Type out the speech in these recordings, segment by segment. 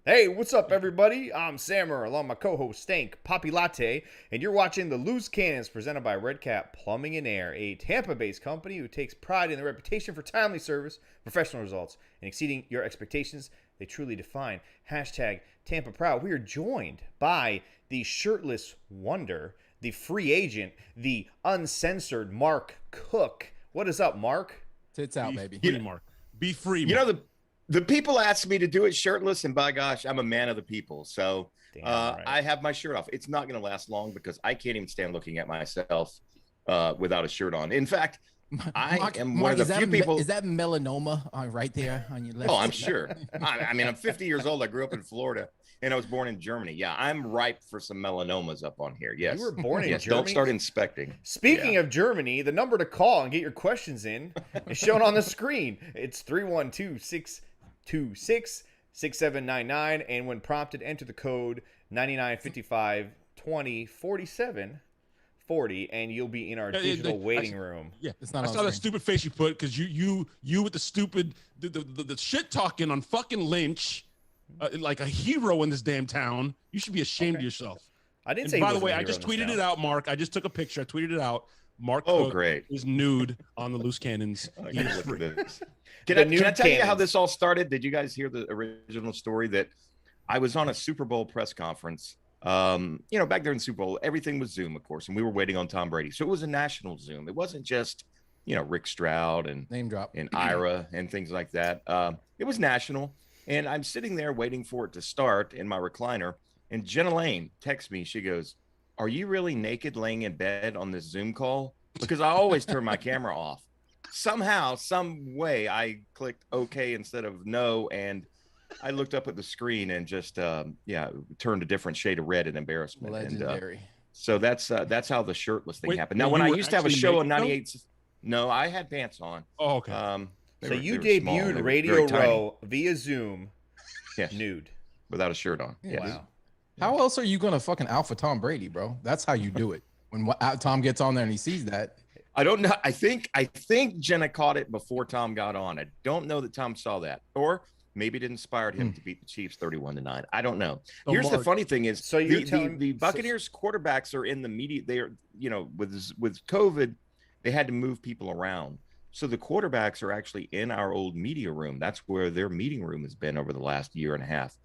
Hey, what's up, everybody? I'm Sammer, along with my co-host Stank, Poppy Latte, and you're watching the Loose Cannons presented by Red Cap Plumbing and Air, a Tampa-based company who takes pride in their reputation for timely service, professional results, and exceeding your expectations. They truly define hashtag Tampa Proud. We are joined by the shirtless wonder, the free agent, the uncensored Mark Cook. What is up, Mark? Tits out, baby. Free, Mark. Be free, Mark. You know, the people asked me to do it shirtless, and by gosh, I'm a man of the people. So Right. I have my shirt off. It's not going to last long because I can't even stand looking at myself without a shirt on. In fact, I am one of the few people. Is that melanoma right there on your left? Oh, I'm sure. I mean, I'm 50 years old. I grew up in Florida, and I was born in Germany. Yeah, I'm ripe for some melanomas up on here. Yes. You were born in yes, Germany? Don't start inspecting. Speaking of Germany, the number to call and get your questions in is shown on the screen. It's 312-626-6799, and when prompted, enter the code 9955204740, and you'll be in our digital waiting room. Yeah, It's not I on saw the screen. stupid face you put because you with the stupid the shit talking on fucking Lynch, like a hero in this damn town. You should be ashamed of yourself. I didn't And say. by the way, I just tweeted it out, Mark. I just took a picture. I tweeted it out. Mark Cook Great. is nude on the Loose Cannons. I He gotta is look free. at this. The Can I nude tell you how cannons. this all started? Did you guys hear the original story that I was on a Super Bowl press conference? Back there in Super Bowl, everything was Zoom, of course, and we were waiting on Tom Brady. So it was a national Zoom. It wasn't just, Rick Stroud and Name drop. Ira and things like that. It was national. And I'm sitting there waiting for it to start in my recliner. And Jenna Lane texts me. She goes, "Are you really naked laying in bed on this Zoom call?" Because I always turn my camera off. Somehow, some way, I clicked OK instead of no. And I looked up at the screen and just, turned a different shade of red in embarrassment. Legendary. And, so that's how the shirtless thing Wait, happened. Now, wait, when you I were used to have a actually show on naked, though? 98, no, I had pants on. Oh, okay. So you they were small. They debuted were Radio very tiny. Row via Zoom, Yes, nude. without a shirt on. Yeah, Yes. Wow. How else are you gonna fucking alpha Tom Brady, bro? That's how you do it. When Tom gets on there and he sees that, I don't know. I think Jenna caught it before Tom got on. I don't know that Tom saw that, or maybe it inspired him to beat the Chiefs 31-9. I don't know. So, Here's the Mark, funny thing is, So you're the telling- Buccaneers quarterbacks are in the media. They are, with COVID, they had to move people around. So the quarterbacks are actually in our old media room. That's where their meeting room has been over the last year and a half.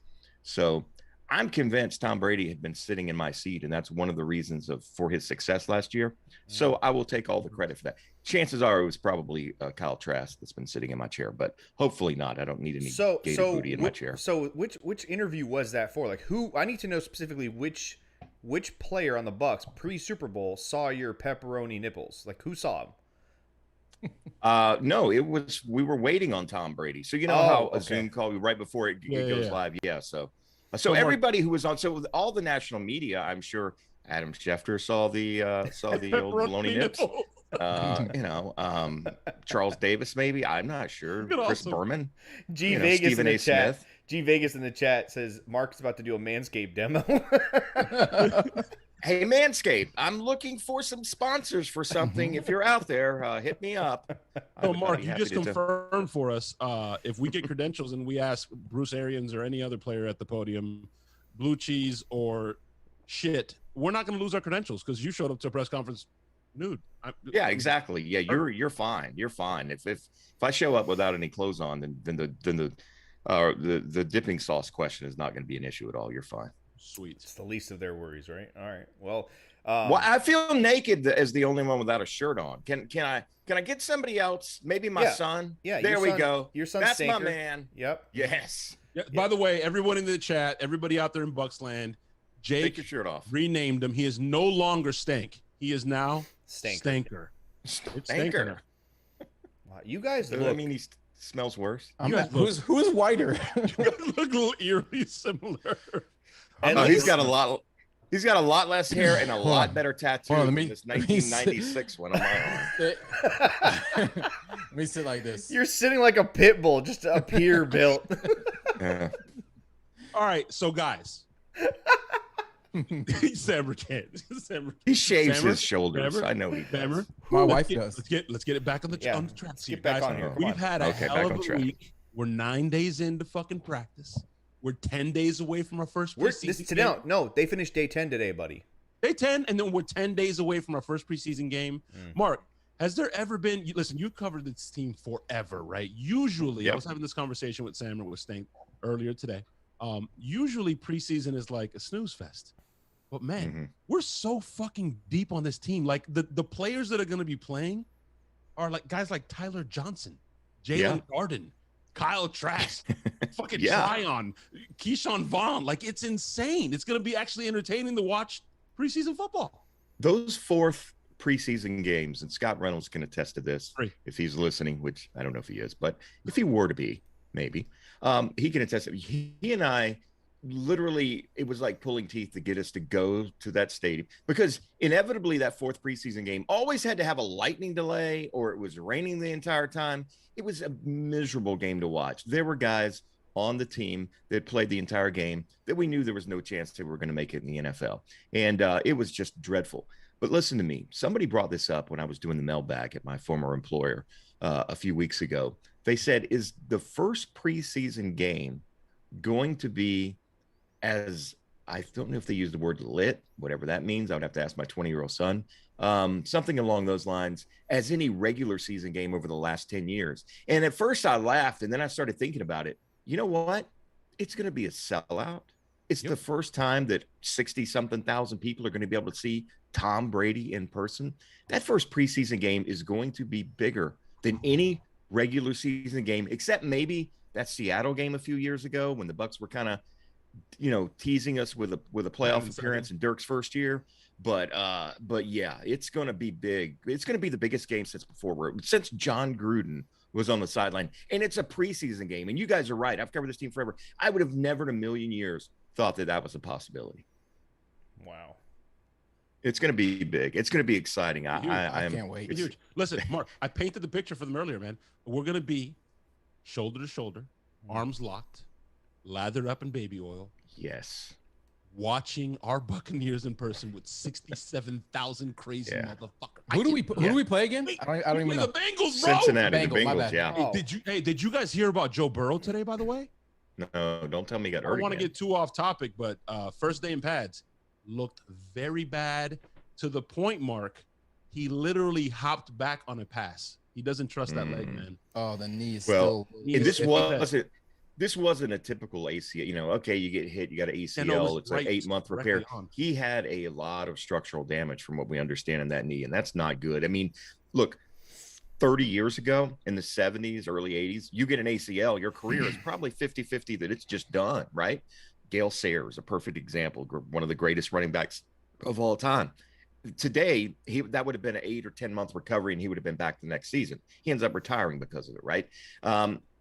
So I'm convinced Tom Brady had been sitting in my seat, and that's one of the reasons for his success last year. So I will take all the credit for that. Chances are it was probably Kyle Trask that's been sitting in my chair, but hopefully not. I don't need any gator booty in my chair. So which interview was that for? Like, who? I need to know specifically which player on the Bucs pre-Super Bowl saw your pepperoni nipples. Like, who saw them? No, we were waiting on Tom Brady. So you know Oh, how okay. a Zoom call right before it goes yeah. live. Yeah. So Mark- everybody who was on, so with all the national media, I'm sure Adam Schefter saw the old baloney nips. Charles Davis, maybe. I'm not sure. could Chris also- Berman. G Vegas in Stephen the A. chat. Smith. G Vegas in the chat says Mark's about to do a Manscaped demo. Hey, Manscaped, I'm looking for some sponsors for something. If you're out there, hit me up. So, I'd Mark, be you happy just to- confirmed for us. If we get credentials and we ask Bruce Arians or any other player at the podium, blue cheese or shit, we're not going to lose our credentials because you showed up to a press conference nude. Yeah, exactly. Yeah, you're fine. You're fine. If I show up without any clothes on, then the dipping sauce question is not going to be an issue at all. You're fine. Sweet. It's the least of their worries, right? All right. Well, Well, I feel naked as the only one without a shirt on. Can I get somebody else? Maybe my son. yeah. There your we son- go. Your son, That's Stinker. my man. Yep. Yes. Yeah, by the way, everyone in the chat, everybody out there in Bucksland, Take Jake your shirt off. renamed him. He is no longer Stank. He is now Stanker. Stanker. It's Anchor. Wow, you guys Does look. that mean he smells worse? who's whiter? You guys look a little eerily similar. And Oh, look- he's got a lot less hair and a Hold lot on. better tattoo Hold on, than this 1996 one on my arm. Let me sit like this. You're sitting like a pit bull, just a peer built. Yeah. All right, so guys. Sammer can't. He shaves Sammer? his shoulders. Sammer? I know he does. Sammer? My wife Let's does. get it back on the Yeah, on the track. let's here, get back guys. on here. Come We've on. had a Okay, hell back of on a track. week. We're 9 days into fucking practice. We're 10 days away from our first We're preseason game. No, they finished day 10 today, buddy. Day 10, and then we're 10 days away from our first preseason game. Mark, has there ever been, listen, you covered this team forever, right? Usually, I was having this conversation with Sam and with Stank earlier today. Usually preseason is like a snooze fest. But man, we're so fucking deep on this team. Like the players that are going to be playing are like guys like Tyler Johnson, Jaelon Darden, Kyle Trask, fucking Tryon, Keyshawn Vaughn. Like, it's insane. It's going to be actually entertaining to watch preseason football. Those fourth preseason games, and Scott Reynolds can attest to this if he's listening, which I don't know if he is, but if he were to be, maybe, he can attest. He and I literally, it was like pulling teeth to get us to go to that stadium, because inevitably that fourth preseason game always had to have a lightning delay, or it was raining the entire time. It was a miserable game to watch. There were guys on the team that played the entire game that we knew there was no chance they were going to make it in the NFL. And it was just dreadful. But listen to me. Somebody brought this up when I was doing the mailbag at my former employer a few weeks ago. They said, is the first preseason game going to be as, I don't know if they use the word lit, whatever that means. I would have to ask my 20-year-old son. Something along those lines, as any regular season game over the last 10 years. And at first I laughed, and then I started thinking about it. You know what? It's going to be a sellout. It's the first time that 60-something thousand people are going to be able to see Tom Brady in person. That first preseason game is going to be bigger than any regular season game, except maybe that Seattle game a few years ago when the Bucs were kind of, teasing us with a playoff appearance in Dirk's first year. But yeah, it's going to be big. It's going to be the biggest game since John Gruden was on the sideline, and it's a preseason game. And you guys are right. I've covered this team forever. I would have never in a million years thought that was a possibility. Wow. It's going to be big. It's going to be exciting. I can't wait. It's huge. Listen, Mark, I painted the picture for them earlier, man. We're going to be shoulder to shoulder, arms locked, lathered up in baby oil. Yes. Watching our Buccaneers in person with 67,000 crazy motherfuckers. Who do we play again? I don't even know. The Bengals, bro. Cincinnati, the Bengals, Bengals, yeah. Did you guys hear about Joe Burrow today, by the way? No, don't tell me he got hurt. I don't want to get too off topic, but first day in pads looked very bad, to the point, Mark, he literally hopped back on a pass. He doesn't trust that leg, man. Oh, the knee is still. still. This wasn't a typical ACL. Okay, you get hit, you got an ACL. It's like 8-month repair. He had a lot of structural damage from what we understand in that knee, and that's not good. I mean, look, 30 years ago in the 70s, early 80s, you get an ACL, your career is probably 50-50 that it's just done, right? Gale Sayers, a perfect example, one of the greatest running backs of all time. Today, that would have been an 8 or 10-month recovery, and he would have been back the next season. He ends up retiring because of it, right?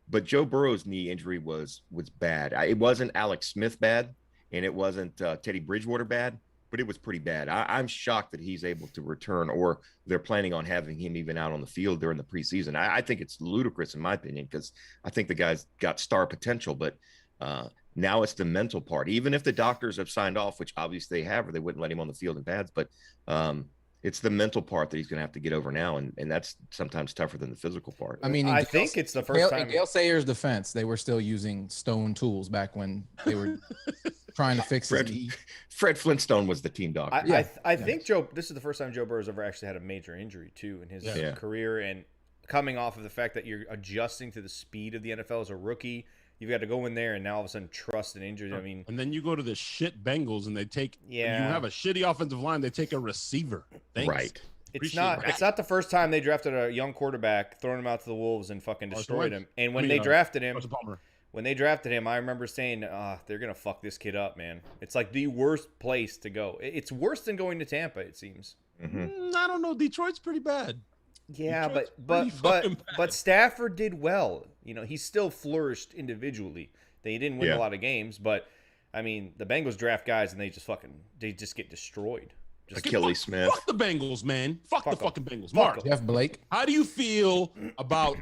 But Joe Burrow's knee injury was bad. It wasn't Alex Smith bad, and it wasn't Teddy Bridgewater bad, but it was pretty bad. I'm shocked that he's able to return, or they're planning on having him even out on the field during the preseason. I think it's ludicrous, in my opinion, because I think the guy's got star potential, but now it's the mental part. Even if the doctors have signed off, which obviously they have, or they wouldn't let him on the field in pads, but it's the mental part that he's going to have to get over now, and that's sometimes tougher than the physical part. I mean, I think it's the first time. In Gale Sayers' defense, they were still using stone tools back when they were trying to fix his knee. Fred Flintstone was the team doctor. I think this is the first time Joe Burrow's ever actually had a major injury too in his career, and coming off of the fact that you're adjusting to the speed of the NFL as a rookie. You've got to go in there and now all of a sudden trust an injury. I mean, and then you go to the shit Bengals and they take. You have a shitty offensive line. They take a receiver. Thanks. Right. It's not the first time they drafted a young quarterback, throwing him out to the wolves and fucking destroyed him. And when they drafted him, I remember saying, they're gonna fuck this kid up, man. It's like the worst place to go. It's worse than going to Tampa, it seems. I don't know. Detroit's pretty bad. Yeah, but Stafford did well. He still flourished individually. They didn't win a lot of games, but I mean, the Bengals draft guys and they just get destroyed. Achilles Smith. Fuck the Bengals, man. Fuck the fucking Bengals. Mark, Jeff Blake. How do you feel about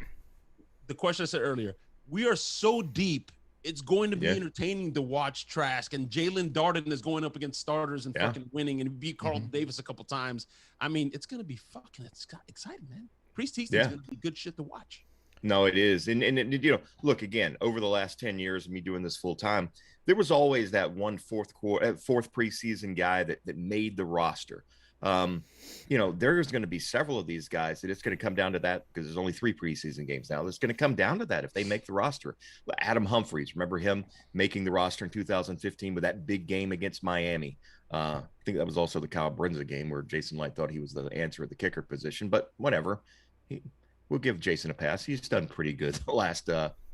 the question I said earlier? We are so deep. It's going to be entertaining to watch Trask, and Jaelon Darden is going up against starters and fucking winning, and beat Carlton Davis a couple times. I mean, it's going to be fucking exciting, man. Preseason is going to be good shit to watch. No, it is. And you know, look, again, over the last 10 years of me doing this full time, there was always that one fourth preseason guy that made the roster. You know, there's going to be several of these guys that it's going to come down to that, because there's only 3 preseason games now. It's going to come down to that if they make the roster. Adam Humphries, remember him making the roster in 2015 with that big game against Miami? I think that was also the Kyle Brinza game where Jason Light thought he was the answer at the kicker position, but whatever. We'll give Jason a pass. He's done pretty good the last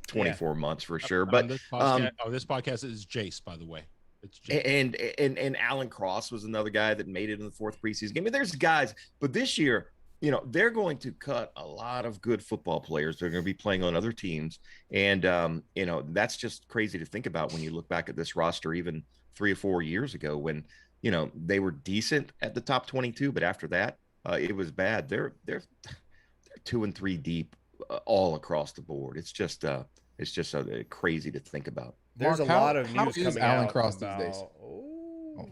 24 months for sure. But this podcast is Jace, by the way. It's Jace. And Alan Cross was another guy that made it in the 4th preseason game. I mean, there's guys, but this year, you know, they're going to cut a lot of good football players. They're going to be playing on other teams, and you know, that's just crazy to think about when you look back at this roster, even 3 or 4 years ago, when you know they were decent at the top 22, but after that, it was bad. They're 2 and 3 deep all across the board. It's just crazy to think about. There's Mark, a lot of news coming Alan out Cross about, these days?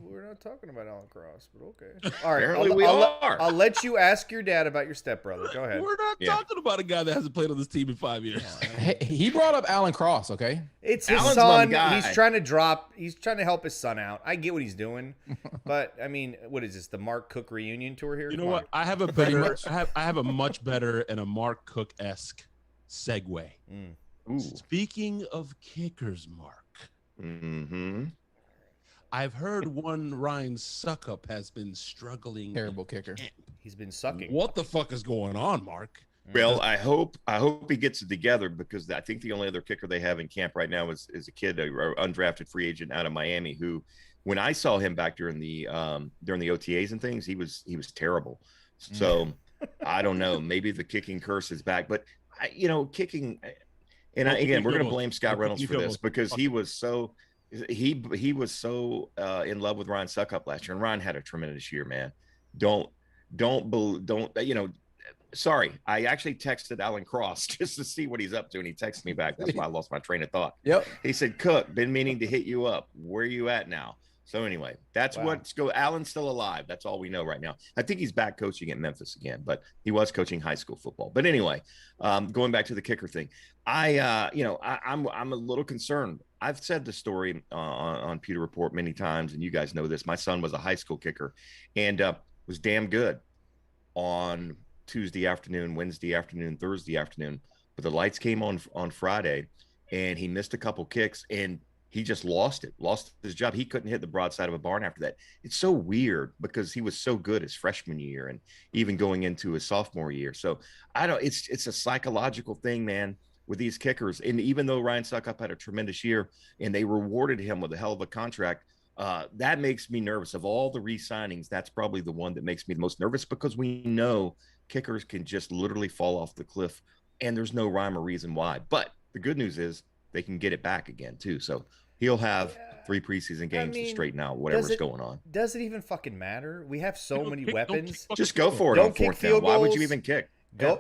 We're not talking about Alan Cross, but okay. All right, Apparently I'll let you ask your dad about your stepbrother. Go ahead. We're not talking about a guy that hasn't played on this team in 5 years. He brought up Alan Cross, okay? It's his Alan's son. my guy. He's trying to help his son out. I get what he's doing, but I mean, what is this? The Mark Cook reunion tour here? You know Come what? on. I have a better. I have a much better and a Mark Cook-esque segue. Ooh. Speaking of kickers, Mark. Mm-hmm. I've heard one Ryan Suckup has been struggling. Terrible kicker. He's been sucking. What the fuck is going on, Mark? Well, I hope he gets it together, because I think the only other kicker they have in camp right now is a kid, an undrafted free agent out of Miami, who, when I saw him back during the OTAs and things, he was terrible. So I don't know. Maybe the kicking curse is back, but kicking. And again, we're going to blame Scott Reynolds for this, because he was so in love with Ryan Suckup last year, and Ryan had a tremendous year, man. Sorry, I actually texted Alan Cross just to see what he's up to, and he texted me back. That's why I lost my train of thought. Yep. He said, "Cook, been meaning to hit you up. Where are you at now?" So anyway, that's what's go. Alan's still alive. That's all we know right now. I think he's back coaching at Memphis again, but he was coaching high school football. But anyway, going back to the kicker thing, I'm a little concerned. I've said the story on Pewter Report many times, and you guys know this. My son was a high school kicker, and was damn good on Tuesday afternoon, Wednesday afternoon, Thursday afternoon. But the lights came on Friday, and he missed a couple kicks, and he just lost his job. He couldn't hit the broadside of a barn after that. It's so weird, because he was so good his freshman year and even going into his sophomore year. So it's a psychological thing, man, with these kickers. And even though Ryan Suckup had a tremendous year and they rewarded him with a hell of a contract, that makes me nervous. Of all the re-signings, that's probably the one that makes me the most nervous, because we know kickers can just literally fall off the cliff, and there's no rhyme or reason why. But the good news is they can get it back again too. So he'll have 3 preseason games to straighten out whatever's going on. Does it even fucking matter? We have so many weapons. Just go for it on 4th down. Why would you even kick?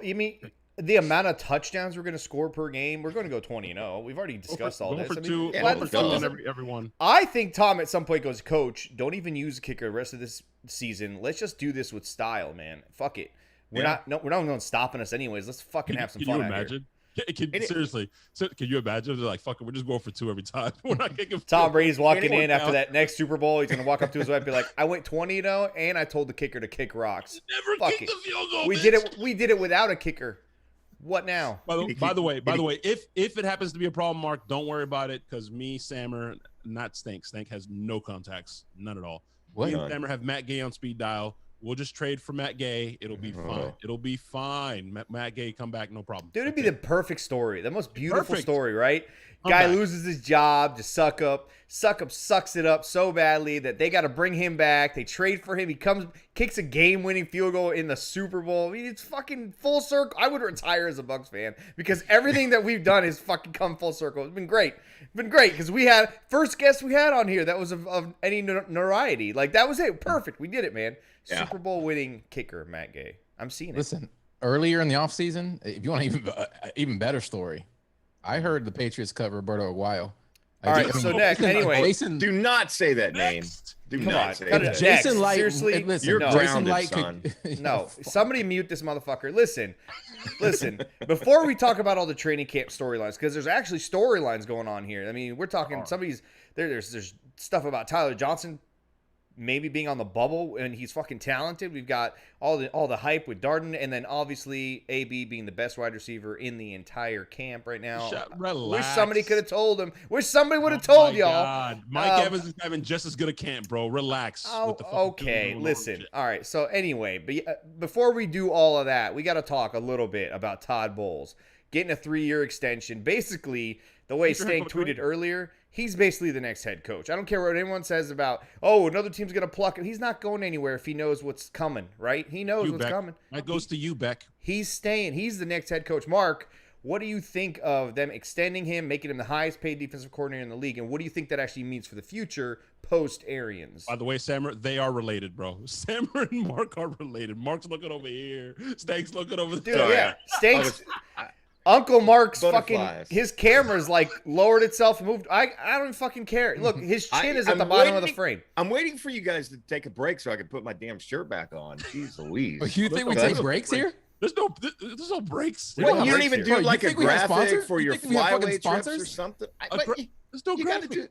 You mean the amount of touchdowns we're going to score per game? We're going to go 20-0. We've already discussed all this. Everyone. I think Tom at some point goes, "Coach, don't even use a kicker the rest of this season. Let's just do this with style, man. Fuck it. We're not going to stopping us anyways. Let's fucking have some fun." Can you imagine? Seriously, can you imagine? They're like, "Fuck it, we're just going for 2 every time. We're not kicking." Tom Brady's walking in after that next Super Bowl. He's gonna walk up to his wife and be like, "I went 20-0, and I told the kicker to kick rocks." Never kick the field goal. We did it without a kicker. What now? By the way, if it happens to be a problem, Mark, don't worry about it, because me, Sammer, not Stank. Stank has no contacts, none at all. What? Me and Sammer have Matt Gay on speed dial. We'll just trade for Matt Gay. It'll be fine. It'll be fine. Matt Gay, come back, no problem. Dude, it'd be the perfect story. The most beautiful story, right? Come Guy back. loses his job to Suckup. Suckup sucks it up so badly that they got to bring him back. They trade for him. He comes, kicks a game-winning field goal in the Super Bowl. I mean, it's fucking full circle. I would retire as a Bucs fan, because everything that we've done has fucking come full circle. It's been great. It's been great, because we had first guest we had on here that was of any notoriety. Like, that was it. Perfect. We did it, man. Yeah. Super Bowl winning kicker, Matt Gay. I'm seeing it. Listen, earlier in the offseason, if you want an even better story, I heard the Patriots cut Roberto Aguayo. All right, so next, anyway. Jason, Do not say that name. Do Come not on, say cut it, that. Jax. Jason Light, Seriously, listen, You're Jason grounded, Light son. no. Somebody mute this motherfucker. Listen. Before we talk about all the training camp storylines, because there's actually storylines going on here. I mean, we're talking somebody's there's stuff about Tyler Johnson maybe being on the bubble, and he's fucking talented. We've got all the hype with Darden, and then obviously AB being the best wide receiver in the entire camp right now. Relax. Wish somebody could have told him. Wish somebody would have told y'all. God. Mike Evans is having just as good a camp, bro. Relax. Oh, okay. Listen. All right. So anyway, but before we do all of that, we got to talk a little bit about Todd Bowles getting a 3-year extension. Basically, the way Stank tweeted earlier, he's basically the next head coach. I don't care what anyone says about, another team's going to pluck him. He's not going anywhere if he knows what's coming, right? He knows what's coming. That goes to you, Beck. He's staying. He's the next head coach. Mark, what do you think of them extending him, making him the highest paid defensive coordinator in the league? And what do you think that actually means for the future post Arians? By the way, Sammer, they are related, bro. Sammer and Mark are related. Mark's looking over here. Stank's looking over there. Dude, yeah. Stank's... Uncle Mark's Butterflies. his camera's like lowered itself, moved. I don't fucking care. Look, his chin is at the bottom of the frame. I'm waiting for you guys to take a break so I can put my damn shirt back on. Jeez Louise. You think we take breaks here? There's no breaks. What, you don't even do like a graphic for your flyweight trips or sponsors? something? There's no graphic.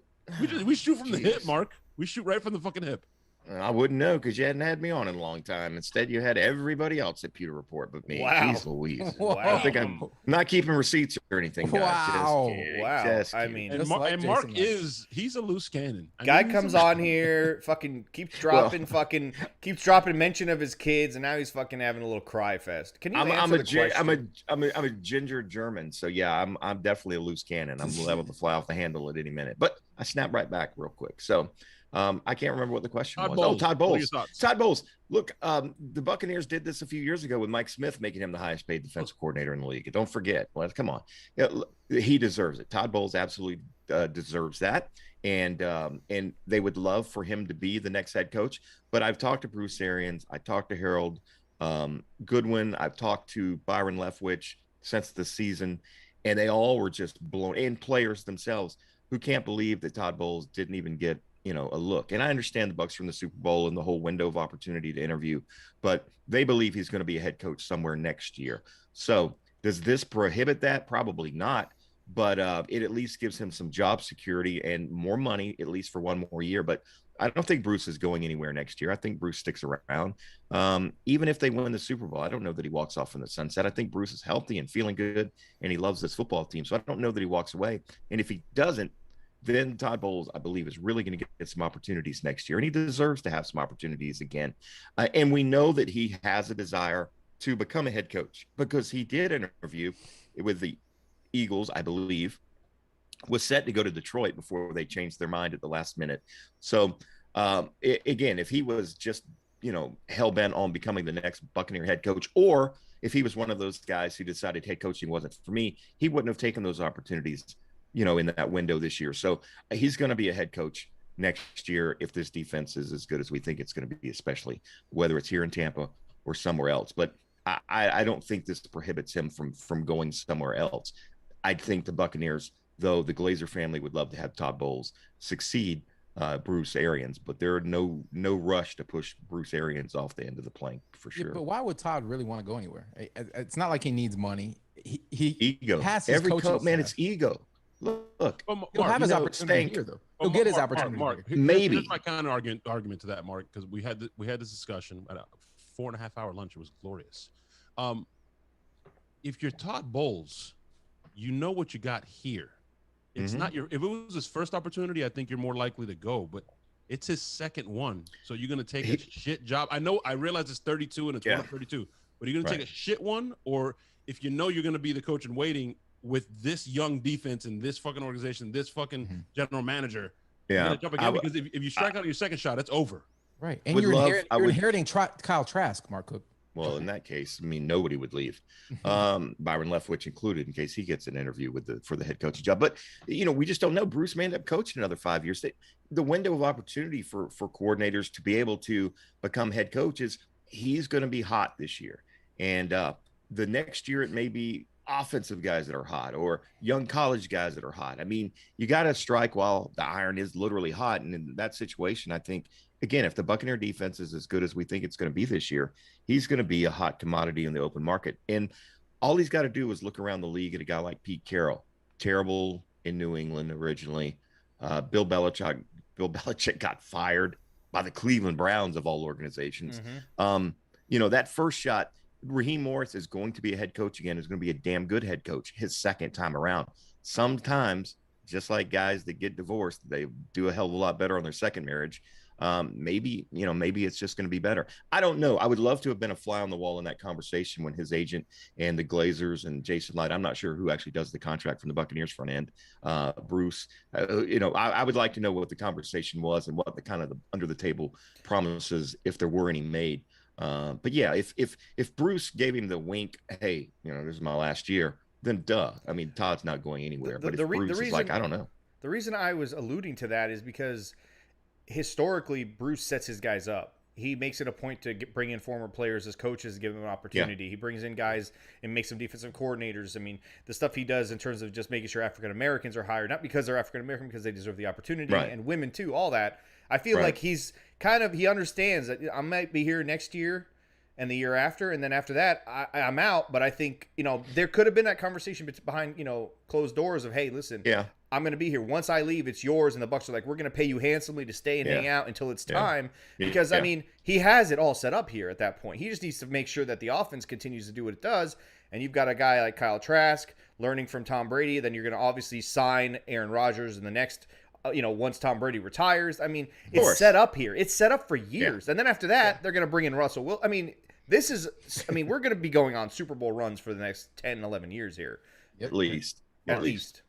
We shoot from the hip, Mark. We shoot right from the fucking hip. I wouldn't know because you hadn't had me on in a long time. Instead, you had everybody else at Pewter Report but me. Wow. Jeez Louise. Wow. I don't think I'm not keeping receipts or anything, guys. Wow. Just kidding. Wow. Just I kidding. mean, And, Mark he's a loose cannon. guy comes on here, fucking keeps dropping mention of his kids, and now he's fucking having a little cry fest. Can you answer the question? I'm a ginger German, so yeah, I'm definitely a loose cannon. I'm liable to fly off the handle at any minute, but I snap right back real quick. So I can't remember what the question was. Bowles. Oh, Todd What are your Bowles. thoughts? Todd Bowles. Look, the Buccaneers did this a few years ago with Mike Smith, making him the highest paid defensive coordinator in the league. Don't forget. Well, come on. Yeah, he deserves it. Todd Bowles absolutely deserves that. And they would love for him to be the next head coach. But I've talked to Bruce Arians. I talked to Harold Goodwin. I've talked to Byron Leftwich since the season. And they all were just blown, and players themselves who can't believe that Todd Bowles didn't even get a look. And I understand the Bucs from the Super Bowl and the whole window of opportunity to interview, but they believe he's going to be a head coach somewhere next year. So does this prohibit that? Probably not, but it at least gives him some job security and more money, at least for one more year. But I don't think Bruce is going anywhere next year. I think Bruce sticks around. Even if they win the Super Bowl, I don't know that he walks off in the sunset. I think Bruce is healthy and feeling good, and he loves this football team. So I don't know that he walks away. And if he doesn't, then Todd Bowles, I believe, is really going to get some opportunities next year. And he deserves to have some opportunities again. And we know that he has a desire to become a head coach because he did an interview with the Eagles, I believe, was set to go to Detroit before they changed their mind at the last minute. So, again, if he was just, hell-bent on becoming the next Buccaneer head coach, or if he was one of those guys who decided head coaching wasn't for me, he wouldn't have taken those opportunities in that window this year. So he's going to be a head coach next year if this defense is as good as we think it's going to be, especially whether it's here in Tampa or somewhere else. But I don't think this prohibits him from going somewhere else. I think the Buccaneers, though, the Glazer family would love to have Todd Bowles succeed Bruce Arians, but there are no rush to push Bruce Arians off the end of the plank for sure. But why would Todd really want to go anywhere? It's not like he needs money. He ego. has his every coach, man, staff. it's ego. Look, he'll have his opportunity here, though. He'll get his opportunity. Mark, maybe. Here's my counter argument to that, Mark, because we had this discussion at a 4.5-hour lunch. It was glorious. If you're Todd Bowles, you know what you got here. It's not if it was his first opportunity, I think you're more likely to go, but it's his second one. So you're going to take a shit job. I realize it's 32 and it's 132, but you're going to take a shit one, or if you're going to be the coach in waiting with this young defense and this fucking organization, this fucking general manager, you're gonna jump again, because if you strike out your second shot, it's over. Right. And you're inheriting Kyle Trask, Mark Cook. Well, in that case, I mean, nobody would leave, Byron Leftwich included, in case he gets an interview for the head coaching job. But, we just don't know. Bruce may end up coaching another 5 years. The window of opportunity for coordinators to be able to become head coaches, he's going to be hot this year. And the next year, it may be offensive guys that are hot or young college guys that are hot. I mean, you got to strike while the iron is literally hot. And in that situation, I think, again, if the Buccaneer defense is as good as we think it's going to be this year, he's going to be a hot commodity in the open market. And all he's got to do is look around the league at a guy like Pete Carroll, terrible in New England originally. Bill Belichick got fired by the Cleveland Browns of all organizations. That first shot, Raheem Morris is going to be a head coach again. Is going to be a damn good head coach his second time around. Sometimes, just like guys that get divorced, they do a hell of a lot better on their second marriage. Maybe it's just going to be better. I don't know. I would love to have been a fly on the wall in that conversation when his agent and the Glazers and Jason Light, I'm not sure who actually does the contract from the Buccaneers front end, Bruce, I would like to know what the conversation was and what the kind of the under the table promises, if there were any, made. But yeah, if Bruce gave him the wink, hey, this is my last year, then duh. I mean, Todd's not going anywhere. But if Bruce is like, I don't know. The reason I was alluding to that is because historically, Bruce sets his guys up. He makes it a point to bring in former players as coaches, give them an opportunity. Yeah. He brings in guys and makes them defensive coordinators. I mean, the stuff he does in terms of just making sure African Americans are hired, not because they're African American, because they deserve the opportunity, right. And women too, all that. I feel like he's he understands that I might be here next year and the year after, and then after that, I'm out. But I think, there could have been that conversation behind, closed doors of, hey, listen, I'm going to be here. Once I leave, it's yours. And the Bucs are like, we're going to pay you handsomely to stay and hang out until it's time. Because, I mean, he has it all set up here at that point. He just needs to make sure that the offense continues to do what it does. And you've got a guy like Kyle Trask learning from Tom Brady. Then you're going to obviously sign Aaron Rodgers in the next, once Tom Brady retires. I mean, it's set up here. It's set up for years. And then after that, they're going to bring in Russell Wilson. I mean, we're going to be going on Super Bowl runs for the next 10, 11 years here. At least. At least.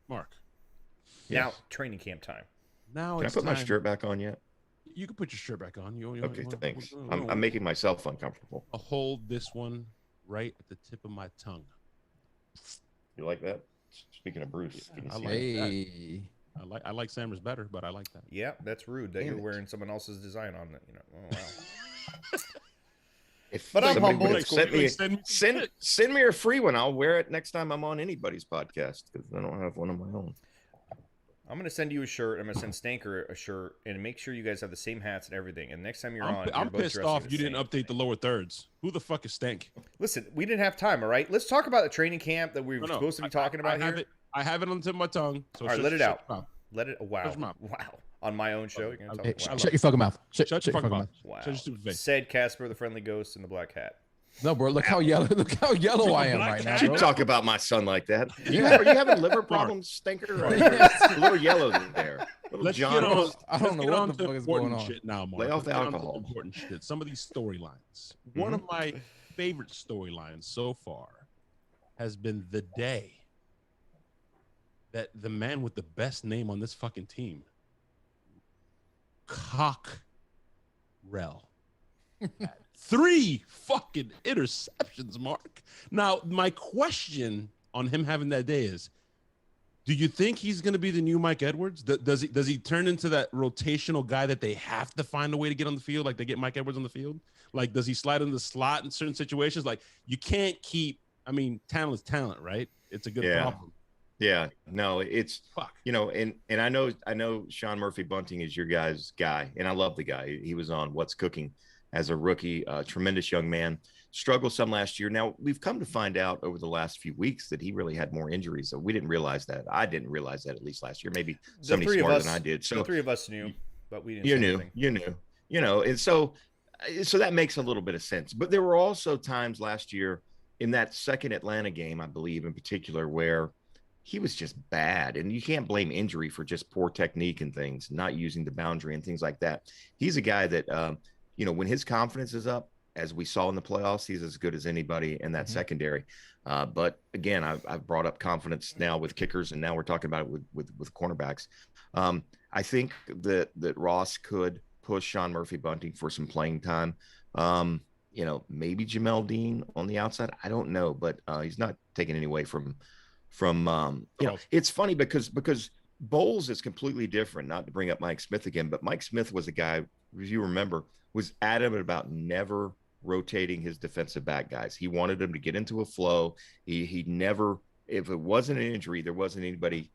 Mark. Now, training camp time. Now Can I put my shirt back on yet? You can put your shirt back on. Okay, thanks. I'm making myself uncomfortable. I'll hold this one right at the tip of my tongue. You like that? Speaking of Bruce, I like that. I like Sammer's better, but I like that. Yeah, that's rude that you're wearing someone else's design on it. Oh wow. But I'm humble. Send me a free one. I'll wear it next time I'm on anybody's podcast because I don't have one of my own. I'm going to send you a shirt. I'm going to send Stanker a shirt and make sure you guys have the same hats and everything. And next time you're on, I'm pissed off you didn't update the lower thirds. Who the fuck is Stank? Listen, we didn't have time, all right? Let's talk about the training camp that we were supposed to be talking about here. I have it on the tip of my tongue. So all right, let it out. Let it. Wow. On my own show. You're gonna talk shut your fucking mouth. Shut your fucking mouth. Wow. Shut your stupid face. Said Casper, the friendly ghost in the black hat. No, bro. Look how yellow I am right now, bro. You talk about my son like that. Are you having liver problems, Stinker? Or a little yellow there. Let's get on. I don't know what the fuck is going on. Shit now, Mark. Lay off the alcohol. Important shit. Some of these storylines. One of my favorite storylines so far has been the day that the man with the best name on this fucking team, Cockrell, 3 fucking interceptions, Mark. Now, my question on him having that day is, do you think he's going to be the new Mike Edwards? Does he turn into that rotational guy that they have to find a way to get on the field, like they get Mike Edwards on the field? Like, does he slide in the slot in certain situations? Like, you can't keep, talent is talent, right? It's a good problem. Yeah, no, it's and I know Sean Murphy Bunting is your guys' guy, and I love the guy. He was on What's Cooking as a rookie, tremendous young man. Struggled some last year. Now we've come to find out over the last few weeks that he really had more injuries. So we didn't realize that. I didn't realize that at least last year. Maybe somebody smarter than I did. So the three of us knew, but we didn't. You knew, and so that makes a little bit of sense. But there were also times last year in that second Atlanta game, I believe in particular, where he was just bad. And you can't blame injury for just poor technique and things, not using the boundary and things like that. He's a guy that, when his confidence is up, as we saw in the playoffs, he's as good as anybody in that secondary. But again, I've brought up confidence now with kickers, and now we're talking about it with cornerbacks. I think that Ross could push Sean Murphy Bunting for some playing time. Maybe Jamel Dean on the outside. I don't know, but he's not taking any away from it's funny because Bowles is completely different, not to bring up Mike Smith again, but Mike Smith was a guy, as you remember, was adamant about never rotating his defensive back guys. He wanted them to get into a flow. He never, if it wasn't an injury, there wasn't anybody,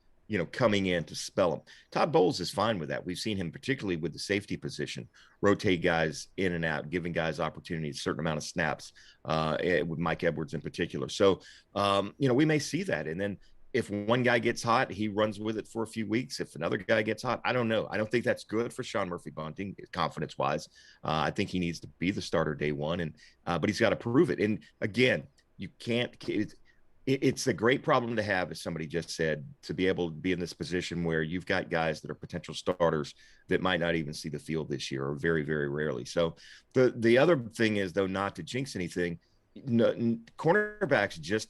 coming in to spell him. Todd Bowles is fine with that. We've seen him, particularly with the safety position, rotate guys in and out, giving guys opportunities, a certain amount of snaps, with Mike Edwards in particular. So, we may see that. And then if one guy gets hot, he runs with it for a few weeks. If another guy gets hot, I don't know. I don't think that's good for Sean Murphy-Bunting, confidence-wise. I think he needs to be the starter day one, but he's got to prove it. And again, you can't. It's a great problem to have, as somebody just said, to be able to be in this position where you've got guys that are potential starters that might not even see the field this year, or very, very rarely. So the other thing is, though, not to jinx anything, cornerbacks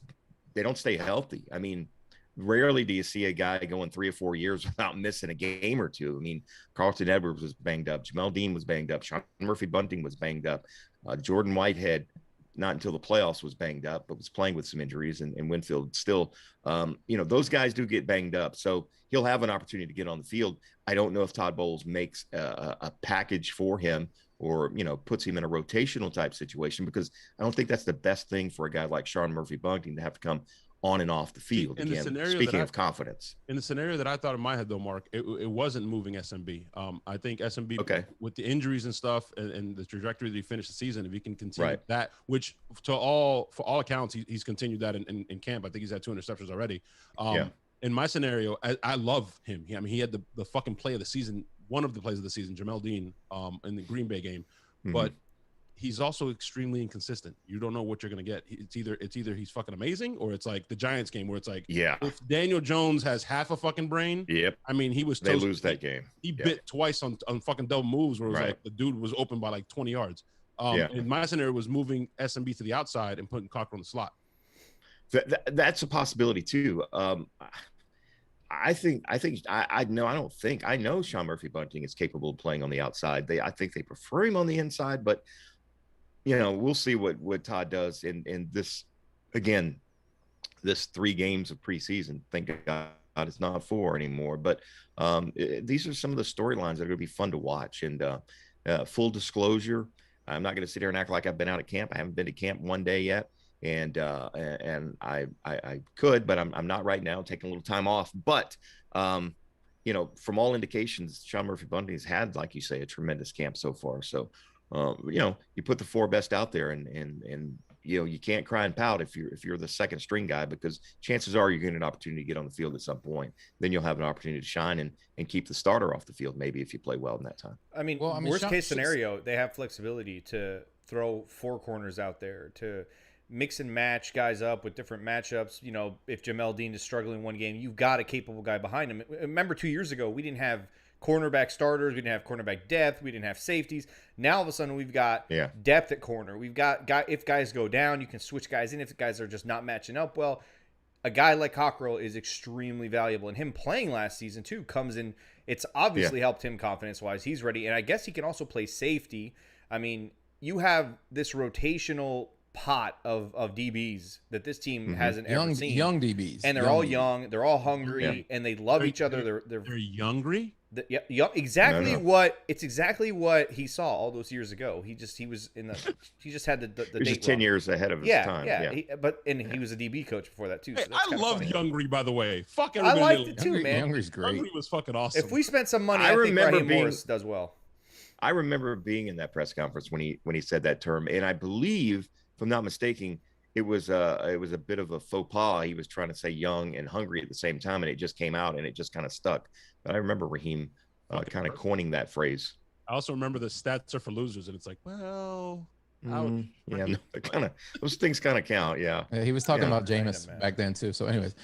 they don't stay healthy. I mean, rarely do you see a guy going 3 or 4 years without missing a game or two. I mean, Carlton Edwards was banged up. Jamel Dean was banged up. Sean Murphy-Bunting was banged up. Jordan Whitehead, not until the playoffs, was banged up, but was playing with some injuries, and Winfield still, those guys do get banged up. So he'll have an opportunity to get on the field. I don't know if Todd Bowles makes a package for him, or, puts him in a rotational type situation, because I don't think that's the best thing for a guy like Sean Murphy-Bunting to have to come on and off the field. In again, the scenario speaking of confidence. In the scenario that I thought in my head, though, Mark, it wasn't moving SMB. I think SMB, with the injuries and stuff, and the trajectory that he finished the season, if he can continue that, which for all accounts, he's continued that in camp. I think he's had 2 interceptions already. In my scenario, I love him. I mean, he had the fucking play of the season, one of the plays of the season, Jamel Dean, in the Green Bay game. But he's also extremely inconsistent. You don't know what you're going to get. It's either he's fucking amazing, or it's like the Giants game where it's like, if Daniel Jones has half a fucking brain, I mean, they lose that game. He bit twice on fucking double moves where it was like the dude was open by like 20 yards. And my scenario was moving SMB to the outside and putting Cocker on the slot. That's a possibility too. I know Sean Murphy-Bunting is capable of playing on the outside. I think they prefer him on the inside, but we'll see what Todd does in this, again, this 3 games of preseason. Thank God it's not 4 anymore, but these are some of the storylines that are going to be fun to watch. And full disclosure, I'm not going to sit here and act like I've been out at camp. I haven't been to camp one day yet. And I could, but I'm not right now, taking a little time off. But, from all indications, Sean Murphy-Bunting has had, like you say, a tremendous camp so far. So, you put the 4 best out there, and you can't cry and pout if you're the second string guy, because chances are you're getting an opportunity to get on the field at some point. Then you'll have an opportunity to shine and keep the starter off the field, maybe, if you play well in that time. I mean, worst case scenario, they have flexibility to throw 4 corners out there, to mix and match guys up with different matchups. If Jamel Dean is struggling one game, you've got a capable guy behind him. Remember 2 years ago, we didn't have cornerback starters, we didn't have cornerback depth, we didn't have safeties. Now all of a sudden we've got depth at corner. We've got if guys go down, you can switch guys in. If guys are just not matching up well, a guy like Cockrell is extremely valuable, and him playing last season too comes in. It's obviously helped him confidence wise. He's ready, and I guess he can also play safety. I mean, you have this rotational pot of DBs that this team hasn't ever seen. Young DBs, and they're all young. They're all hungry, and they love each other. They're youngry. Exactly what he saw all those years ago. He just had the date just 10 years ahead of his time. He was a DB coach before that too. Hey, so that's I love Youngry, by the way. Fuck I liked it too, man. Youngry's great. Youngry was fucking awesome. If we spent some money, I think Raheem Morris does well. I remember being in that press conference when he said that term, and I believe, if I'm not mistaken, it was a bit of a faux pas. He was trying to say young and hungry at the same time, and it just came out, and it just kind of stuck. But I remember Raheem kind of coining that phrase. I also remember the stats are for losers, and it's like, well, those things kind of count. Yeah, he was talking about Jameis back then too. So, anyways,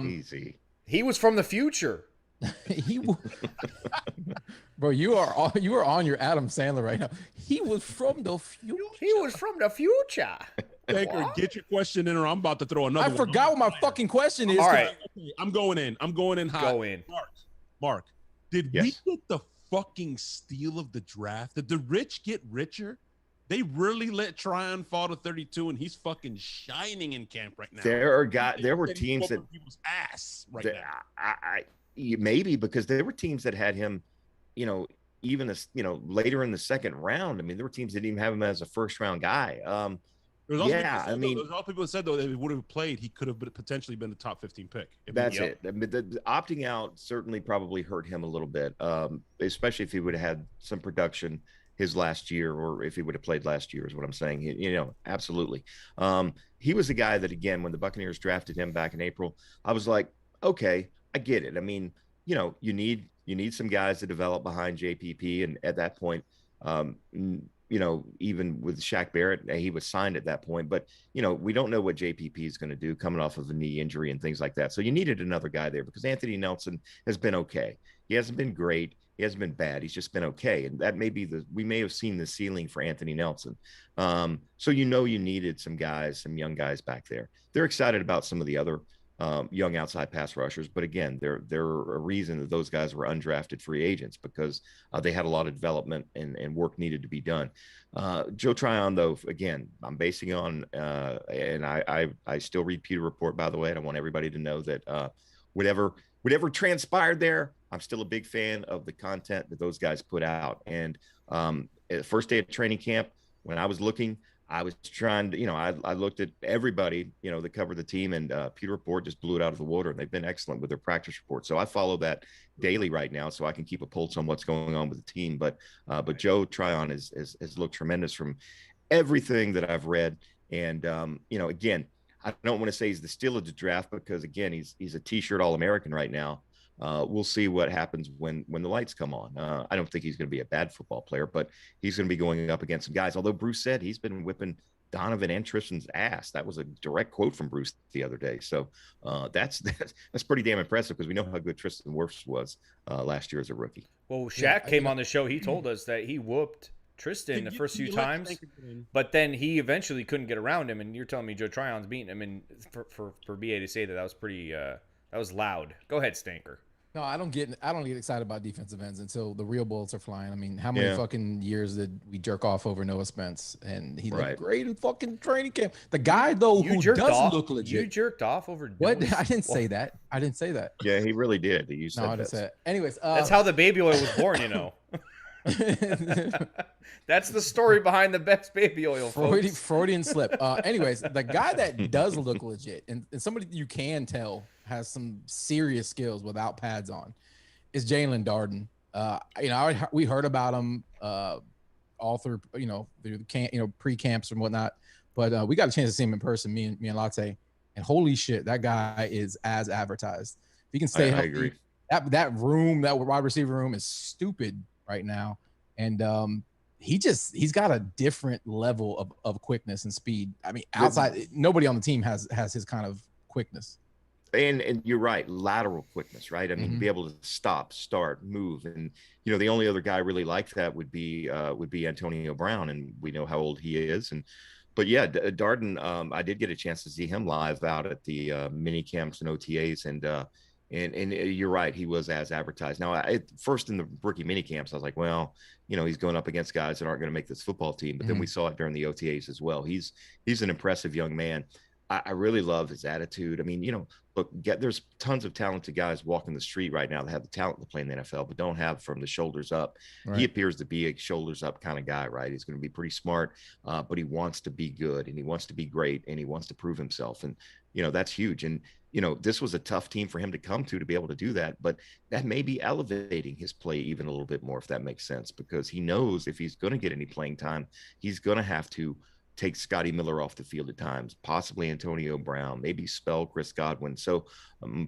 easy. He was from the future. Bro, you are on your Adam Sandler right now. He was from the future. Baker, get your question in, or I'm about to throw another. I forgot what my fucking question is. All right, okay, I'm going in hot. Go in, Mark. Did we get the fucking steal of the draft? Did the rich get richer? They really let Tryon fall to 32, and he's fucking shining in camp right now. There were teams that people's ass right now. Maybe because there were teams that had him, even later in the second round. I mean, there were teams that didn't even have him as a first round guy. There's also people that said though that if he would have played, he could have potentially been the top 15 pick. That's it. I mean, the opting out certainly probably hurt him a little bit, especially if he would have had some production his last year, or if he would have played last year, is what I'm saying. Absolutely. He was the guy that, again, when the Buccaneers drafted him back in April, I was like, okay, I get it. I mean, you need some guys to develop behind JPP, and at that point, even with Shaq Barrett, he was signed at that point, but we don't know what JPP is going to do coming off of a knee injury and things like that. So you needed another guy there, because Anthony Nelson has been okay. He hasn't been great. He hasn't been bad. He's just been okay. And that may be we may have seen the ceiling for Anthony Nelson. So you needed some young guys back there. They're excited about some of the other young outside pass rushers, but again, they're a reason that those guys were undrafted free agents, because they had a lot of development and work needed to be done. Joe Tryon, though, again, I'm basing on and I still read Pewter Report, by the way. I don't want everybody to know that whatever transpired there, I'm still a big fan of the content that those guys put out. And first day of training camp, when I was looking, I was trying to, I looked at everybody, that covered the team, and Pewter Report just blew it out of the water, and they've been excellent with their practice report. So I follow that daily right now, so I can keep a pulse on what's going on with the team. But Joe Tryon has looked tremendous from everything that I've read. And, again, I don't want to say he's the steal of the draft, because again, he's a t-shirt All-American right now. We'll see what happens when the lights come on. I don't think he's going to be a bad football player, but he's going to be going up against some guys. Although Bruce said he's been whipping Donovan and Tristan's ass. That was a direct quote from Bruce the other day. So that's pretty damn impressive, because we know how good Tristan Wirfs was last year as a rookie. Well, Shaq came on the show. He told us that he whooped Tristan the first few times, but then he eventually couldn't get around him. And you're telling me Joe Tryon's beating him, and for BA to say that was pretty that was loud. Go ahead, Stanker. No, I don't get excited about defensive ends until the real bullets are flying. I mean, how many fucking years did we jerk off over Noah Spence, and he looked great in fucking training camp? The guy though who does look legit. You jerked off over what? I didn't say that. I didn't say that. Yeah, he really did. You said no, I didn't say it. Anyways, that's how the baby oil was born. That's the story behind the best baby oil. Freudian slip. Anyways, the guy that does look legit and somebody you can tell has some serious skills without pads on is Jaelon Darden. We heard about him all through through camp, pre-camps and whatnot, but we got a chance to see him in person, me and Latte, and holy shit, that guy is as advertised. If he can stay healthy, I agree. That wide receiver room is stupid right now, and he's got a different level of quickness and speed. I mean, outside nobody on the team has his kind of quickness. And you're right, lateral quickness, right? I mean, be able to stop, start, move, and the only other guy really like that would be Antonio Brown, and we know how old he is. But yeah, Darden, I did get a chance to see him live out at the mini camps and OTAs, and you're right, he was as advertised. Now, first in the rookie mini camps, I was like, well, he's going up against guys that aren't going to make this football team. But then we saw it during the OTAs as well. He's an impressive young man. I really love his attitude. I mean, look, there's tons of talented guys walking the street right now that have the talent to play in the NFL, but don't have from the shoulders up. Right. He appears to be a shoulders up kind of guy, right? He's going to be pretty smart, but he wants to be good, and he wants to be great, and he wants to prove himself. And, that's huge. And, this was a tough team for him to come to be able to do that, but that may be elevating his play even a little bit more, if that makes sense, because he knows if he's going to get any playing time, he's going to have to take Scotty Miller off the field at times, possibly Antonio Brown, maybe spell Chris Godwin. So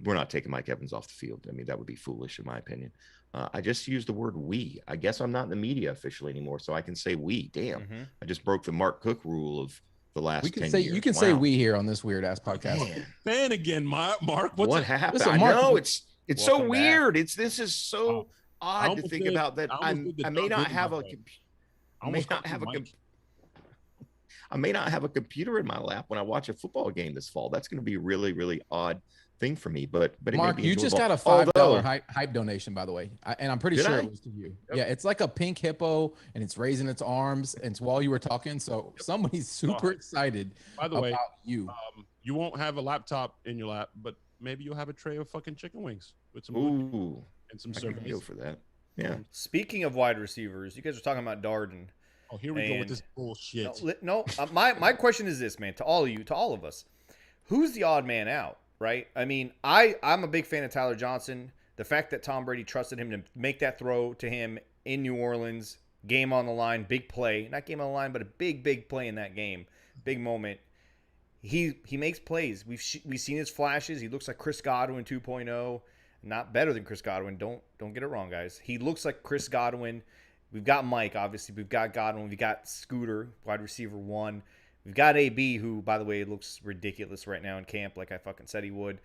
we're not taking Mike Evans off the field. I mean, that would be foolish in my opinion. I just used the word we. I guess I'm not in the media officially anymore, so I can say we. Damn, I just broke the Mark Cook rule of the last 10 years. You can say we here on this weird ass podcast. Man again, Mark. What happened? Listen, Mark, I know it's so weird. Back. This is so odd to think about that. I may not have a computer in my lap when I watch a football game this fall. That's going to be a really, really odd thing for me. But Mark, you just got a $5 hype donation, by the way, and I'm pretty sure it was to you. Yep. Yeah, it's like a pink hippo, and it's raising its arms. And it's while you were talking, so somebody's super excited. By the way, about you. You won't have a laptop in your lap, but maybe you'll have a tray of fucking chicken wings with some and some I service. can go for that. Yeah. Speaking of wide receivers, you guys are talking about Darden. Oh, here we go with this bullshit. My question is this, man, to all of you, to all of us. Who's the odd man out, right? I mean, I'm a big fan of Tyler Johnson. The fact that Tom Brady trusted him to make that throw to him in New Orleans, game on the line, big play. Not game on the line, but a big play in that game. Big moment. He makes plays. We've seen his flashes. He looks like Chris Godwin 2.0. Not better than Chris Godwin. Don't get it wrong, guys. He looks like Chris Godwin. We've got Mike, obviously. We've got Godwin. We've got Scooter, wide receiver 1. We've got AB, who, by the way, looks ridiculous right now in camp, like I fucking said he would.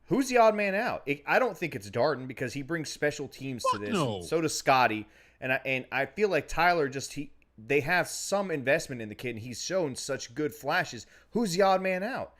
Who's the odd man out? I don't think it's Darden because he brings special teams to this. No. So does Scotty. And I feel like Tyler they have some investment in the kid, and he's shown such good flashes. Who's the odd man out?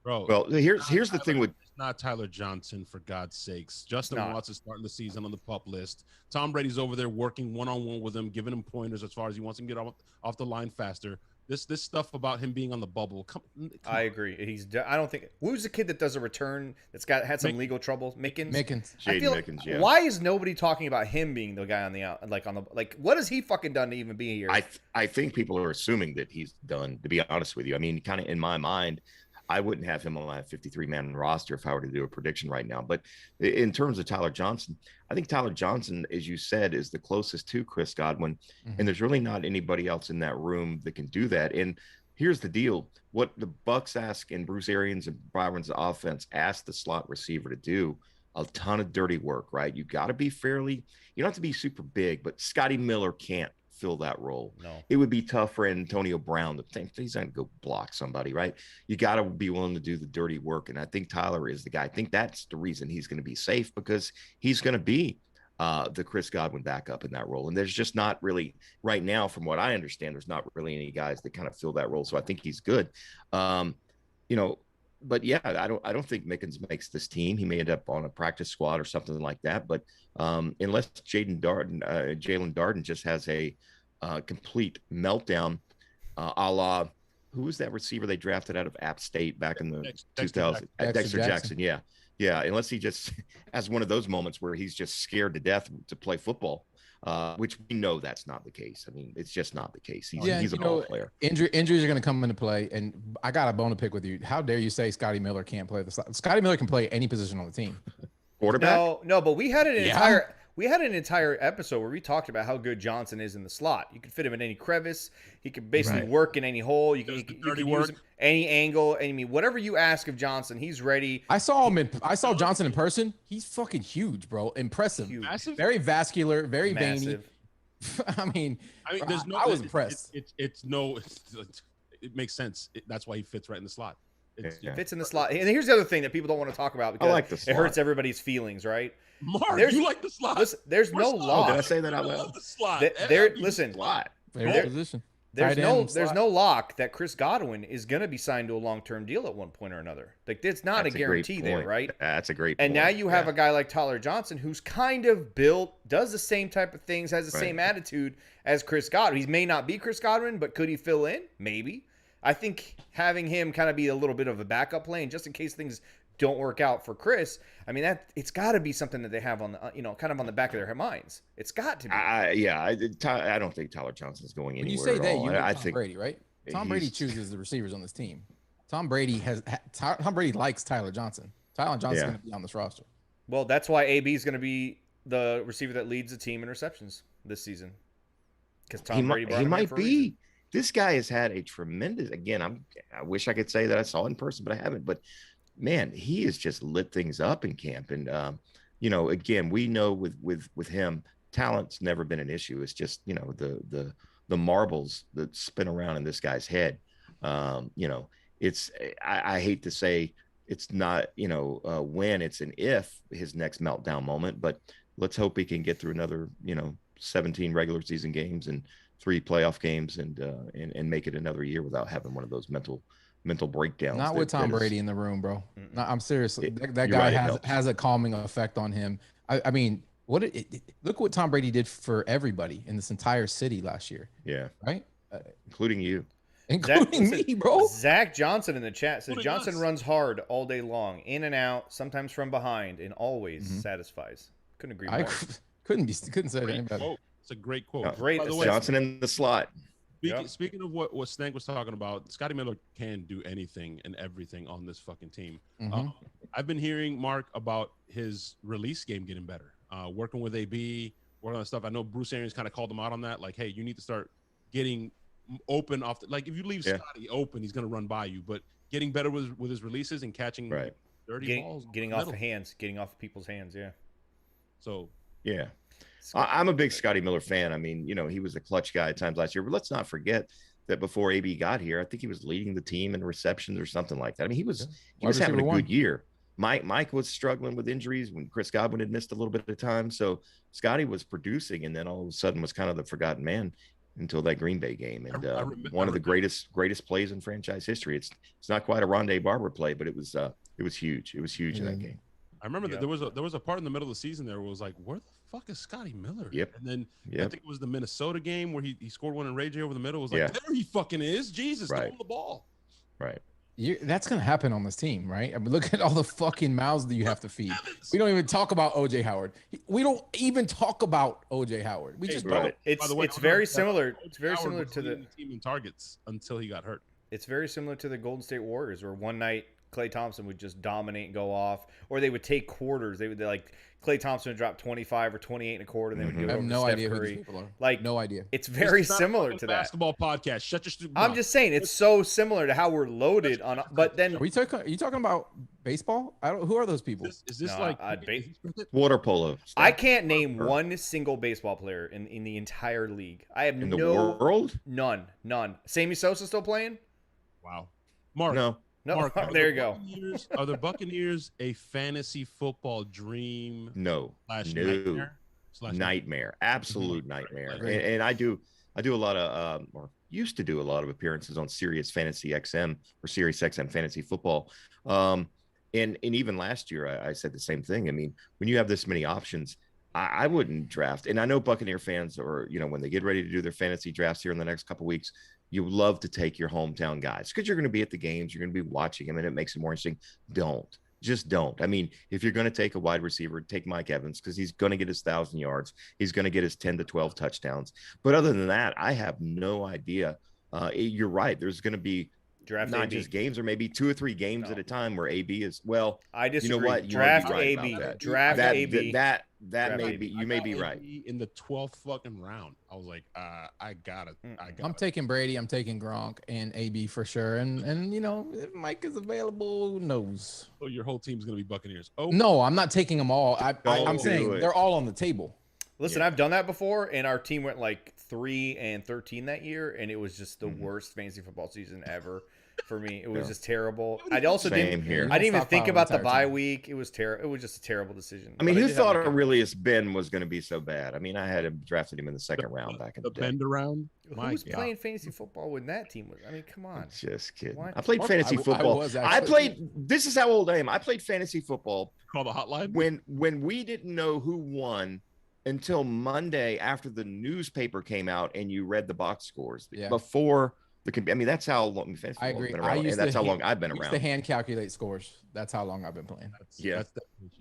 Bro, Well, here's the thing with it's not Tyler Johnson, for God's sakes. Justin Watson's starting the season on the PUP list. Tom Brady's over there working one-on-one with him, giving him pointers as far as he wants him to get off the line faster. This stuff about him being on the bubble. Come I agree. I don't think. Who's the kid that does a return that's had some legal trouble? Mickens. Jaden Mickens. Yeah. Why is nobody talking about him being the guy on the out? Like what has he fucking done to even be here? I think people are assuming that he's done. To be honest with you, I mean, kind of in my mind, I wouldn't have him on my 53-man roster if I were to do a prediction right now. But in terms of Tyler Johnson, I think Tyler Johnson, as you said, is the closest to Chris Godwin. Mm-hmm. And there's really not anybody else in that room that can do that. And here's the deal. What the Bucs ask and Bruce Arians and Byron's offense asked the slot receiver to do, a ton of dirty work, right? You got to be you don't have to be super big, but Scotty Miller can't fill that role. No. It would be tough for Antonio Brown to think he's going to go block somebody, right? You got to be willing to do the dirty work. And I think Tyler is the guy. I think that's the reason he's going to be safe, because he's going to be the Chris Godwin backup in that role. And there's just not really right now, from what I understand, there's not really any guys that kind of fill that role. So I think he's good. But yeah, I don't think Mickens makes this team. He may end up on a practice squad or something like that. But unless Jaelon Darden just has a complete meltdown, a la who was that receiver they drafted out of App State back in the 2000? Dexter Jackson. Yeah. Unless he just has one of those moments where he's just scared to death to play football. Which we know that's not the case. I mean, it's just not the case. He's a ball player. Injuries are going to come into play, and I got a bone to pick with you. How dare you say Scotty Miller can't play the slot? Scotty Miller can play any position on the team. Quarterback? No, but we had an entire episode where we talked about how good Johnson is in the slot. You could fit him in any crevice. He could basically work in any hole. You could use him any angle. I mean, whatever you ask of Johnson, he's ready. I saw Johnson in person. He's fucking huge, bro. Impressive. Massive? Very vascular, very Massive. veiny. I mean, there's no. I was impressed. It makes sense. That's why he fits right in the slot. He fits in the slot. And here's the other thing that people don't want to talk about because I like the slot. It hurts everybody's feelings, right? Mark, you like the slot. Listen, there's no lock. Did I say that out loud? I love the slot. Slot. Position. There's no lock that Chris Godwin is going to be signed to a long-term deal at one point or another. Like, it's not a guarantee there, right? That's a great point. And now you have a guy like Tyler Johnson who's kind of built, does the same type of things, has the same attitude as Chris Godwin. He may not be Chris Godwin, but could he fill in? Maybe. I think having him kind of be a little bit of a backup plan just in case things don't work out for Chris. I mean, it's got to be something that they have on the, kind of on the back of their minds. It's got to be. I don't think Tyler Johnson's going anywhere. When you say that, you mean I Tom think Brady, right? Tom Brady chooses the receivers on this team. Tom Brady likes Tyler Johnson. Tyler Johnson's going to be on this roster. Well, that's why AB is going to be the receiver that leads the team in receptions this season. Because Tom Brady brought him in for a reason. This guy has had a tremendous. Again, I wish I could say that I saw in person, but I haven't. But man, he has just lit things up in camp. And again, we know with him, talent's never been an issue. It's just the marbles that spin around in this guy's head. It's I hate to say it's not when, it's an if his next meltdown moment. But let's hope he can get through another 17 regular season games and 3 playoff games and make it another year without having one of those mental breakdowns. Not with Tom Brady in the room, bro. No, I'm seriously. That guy has a calming effect on him. I mean, look what Tom Brady did for everybody in this entire city last year. Yeah. Right? Including you. Including me, bro. Zach Johnson in the chat says Johnson runs hard all day long, in and out, sometimes from behind, and always satisfies. Couldn't agree more. Couldn't say it any better. Quote. It's a great quote. Great By the way, Johnson in the slot. Speaking of what Stank was talking about, Scotty Miller can do anything and everything on this fucking team. I've been hearing, Mark, about his release game getting better, working with AB, working on stuff. I know Bruce Arians kind of called him out on that. Like, hey, you need to start getting open off. Like, if you leave Scotty open, he's going to run by you. But getting better with his releases and catching dirty balls. Getting off the hands, getting off people's hands, yeah. So, yeah. I'm a big Scotty Miller fan. I mean, you know, he was a clutch guy at times last year, but let's not forget that before AB got here, I think he was leading the team in receptions or something like that. I mean, he was having a good year. Mike was struggling with injuries when Chris Godwin had missed a little bit of time. So Scotty was producing, and then all of a sudden was kind of the forgotten man until that Green Bay game. And one of the greatest plays in franchise history. It's not quite a Rondé Barber play, but it was huge. It was huge in that game. I remember that there was a part in the middle of the season there where it was like, where the fuck is Scotty Miller? Yep. And then I think it was the Minnesota game where he scored one in Ray J over the middle. It was like, there he fucking is. Jesus, throw him the ball. Right. That's going to happen on this team, right? I mean, look at all the fucking mouths that you have to feed. We don't even talk about OJ Howard. We don't even talk about OJ Howard. We just don't. It's very similar. It's very similar to the team in targets until he got hurt. It's very similar to the Golden State Warriors, where one night Klay Thompson would just dominate and go off, or they would take quarters. They like Klay Thompson would drop 25 or 28 and a quarter, and they would go I have over no Steph idea Curry. who these people are. Like, no idea. It's very similar to that. Basketball podcast. Shut your stupid mouth. I'm just saying it's so similar to how we're loaded on. But then are you talking about baseball? Who are those people? Is this water polo? I can't name one single baseball player in the entire league. I have in the world. None. Sammy Sosa still playing? Wow. Mark. No. Mark, there you go. Are the Buccaneers a fantasy football dream? No. Nightmare. Absolute nightmare. And I do a lot of or used to do a lot of appearances on Sirius Fantasy XM or Sirius XM Fantasy Football. And even last year I said the same thing. I mean, when you have this many options, I wouldn't draft. And I know Buccaneer fans are, you know, when they get ready to do their fantasy drafts here in the next couple of weeks, you love to take your hometown guys because you're going to be at the games. You're going to be watching them, and it makes it more interesting. Just don't. I mean, if you're going to take a wide receiver, take Mike Evans because he's going to get his 1,000 yards. He's going to get his 10 to 12 touchdowns. But other than that, I have no idea. You're right. There's going to be not just games, or maybe 2 or 3 games at a time where AB is. Well, I disagree. You know what? Draft AB. Draft AB. That may be. You may be right. In the 12th fucking round, I was like, I got it. I'm taking Brady. I'm taking Gronk and AB for sure. And you know, if Mike is available, who knows? So your whole team's gonna be Buccaneers. Oh no, I'm not taking them all. I'm saying they're all on the table. Listen, I've done that before, and our team went like 3-13 that year, and it was just the worst fantasy football season ever for me. It was just terrible. I didn't even think about the bye week. It was terrible. It was just a terrible decision. I mean, who thought Aurelius Ben was going to be so bad? I mean, I had him drafted him in the second round back in the day. Bend around. Who's playing fantasy football when that team was? I mean, come on. Just kidding. What? I played fantasy football. I played. This is how old I am. I played fantasy football. Call the hotline. When we didn't know who won until Monday after the newspaper came out and you read the box scores before. I mean, that's how long fantasy I agree. Been around, and that's how long I've been around. The hand calculate scores. That's how long I've been playing. That's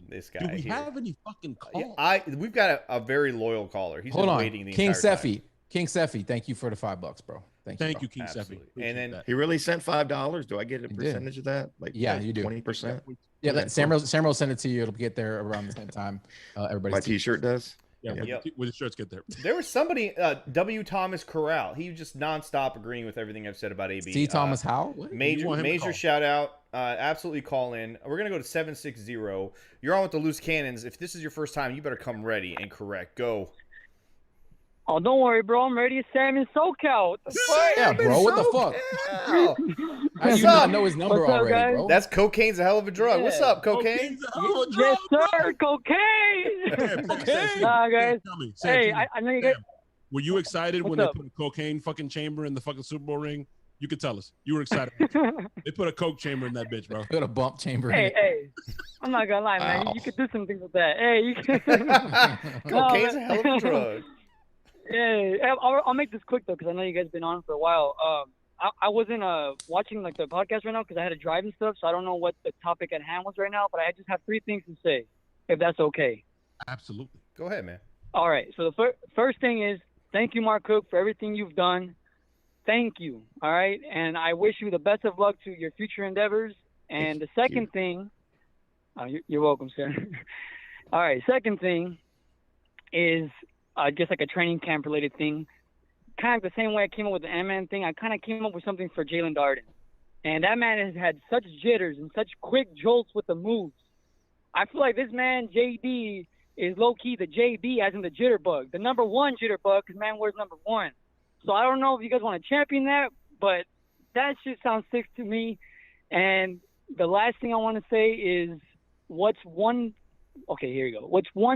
this guy. Do we have any fucking calls? We've got a very loyal caller. He's been waiting the King entire Seffi. time. King Seffi, thank you for the $5, bro. Thank you, King Seffi. And then he really sent $5. Do I get a percentage of that? Like, you do 20%. Yeah, Samuel will send it to you. It'll get there around the same time. My T-shirt does. Yeah, when the shirts get there. There was somebody, W. Thomas Corral. He was just nonstop agreeing with everything I've said about AB. C. Thomas Howell? Major shout out. Absolutely call in. We're going to go to 760. You're on with the Loose Cannons. If this is your first time, you better come ready and correct. Go. Oh, don't worry, bro. I'm ready to Sam in SoCal. What the fuck? Yeah, bro. What the fuck? How do you not know his number already, guys? bro? That's cocaine's a hell of a drug. What's up, cocaine? Yes, sir. Cocaine. Nah, guys. Hey, I know you guys. Were you excited when they put a cocaine fucking chamber in the fucking Super Bowl ring? You could tell us. You were excited. They put a coke chamber in that bitch, bro. Put a bump chamber in it. Hey. I'm not going to lie, man. You could do some things with that. Hey, you can. Cocaine's a hell of a drug. Yeah, I'll make this quick though, because I know you guys been on for a while. I wasn't watching like the podcast right now because I had to drive and stuff, so I don't know what the topic at hand was right now. But I just have 3 things to say, if that's okay. Absolutely. Go ahead, man. All right. So the first thing is, thank you, Mark Cook, for everything you've done. Thank you. All right. And I wish you the best of luck to your future endeavors. And the second thing, you're welcome, sir. All right. Second thing is just like a training camp related thing. Kind of the same way I came up with the Ant-Man thing, I kind of came up with something for Jaelon Darden. And that man has had such jitters and such quick jolts with the moves. I feel like this man, JD, is low-key the JB, as in the jitterbug. The number one jitterbug, because man wears number one. So I don't know if you guys want to champion that, but that shit sounds sick to me. And the last thing I want to say is what's one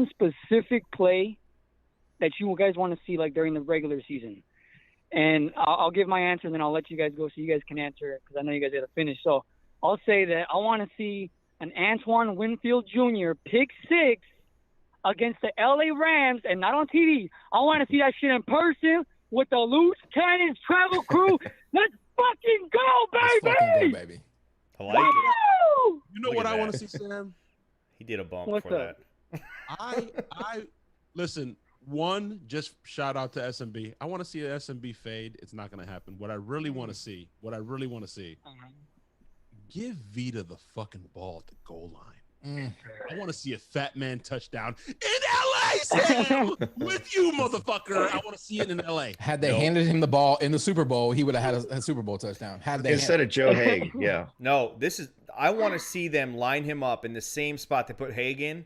specific play that you guys want to see like during the regular season? And I'll give my answer, and then I'll let you guys go so you guys can answer it, because I know you guys got to finish. So I'll say that I want to see an Antoine Winfield Jr. pick six against the LA Rams, and not on TV. I want to see that shit in person with the Loose Cannons travel crew. Let's fucking go, baby! Let's fucking go, baby. I like it. Woo! You know Look what at I that. want to see, Sam? He did a bump What's for up? that. I listen. One, just shout out to SMB. I want to see an SMB fade. It's not going to happen. What I really want to see, give Vita the fucking ball at the goal line. I want to see a fat man touchdown in LA, Sam, with you, motherfucker. I want to see it in LA. Had they handed him the ball in the Super Bowl, he would have had a Super Bowl touchdown. Had they Instead of Joe Haig, yeah. No, I want to see them line him up in the same spot they put Haig in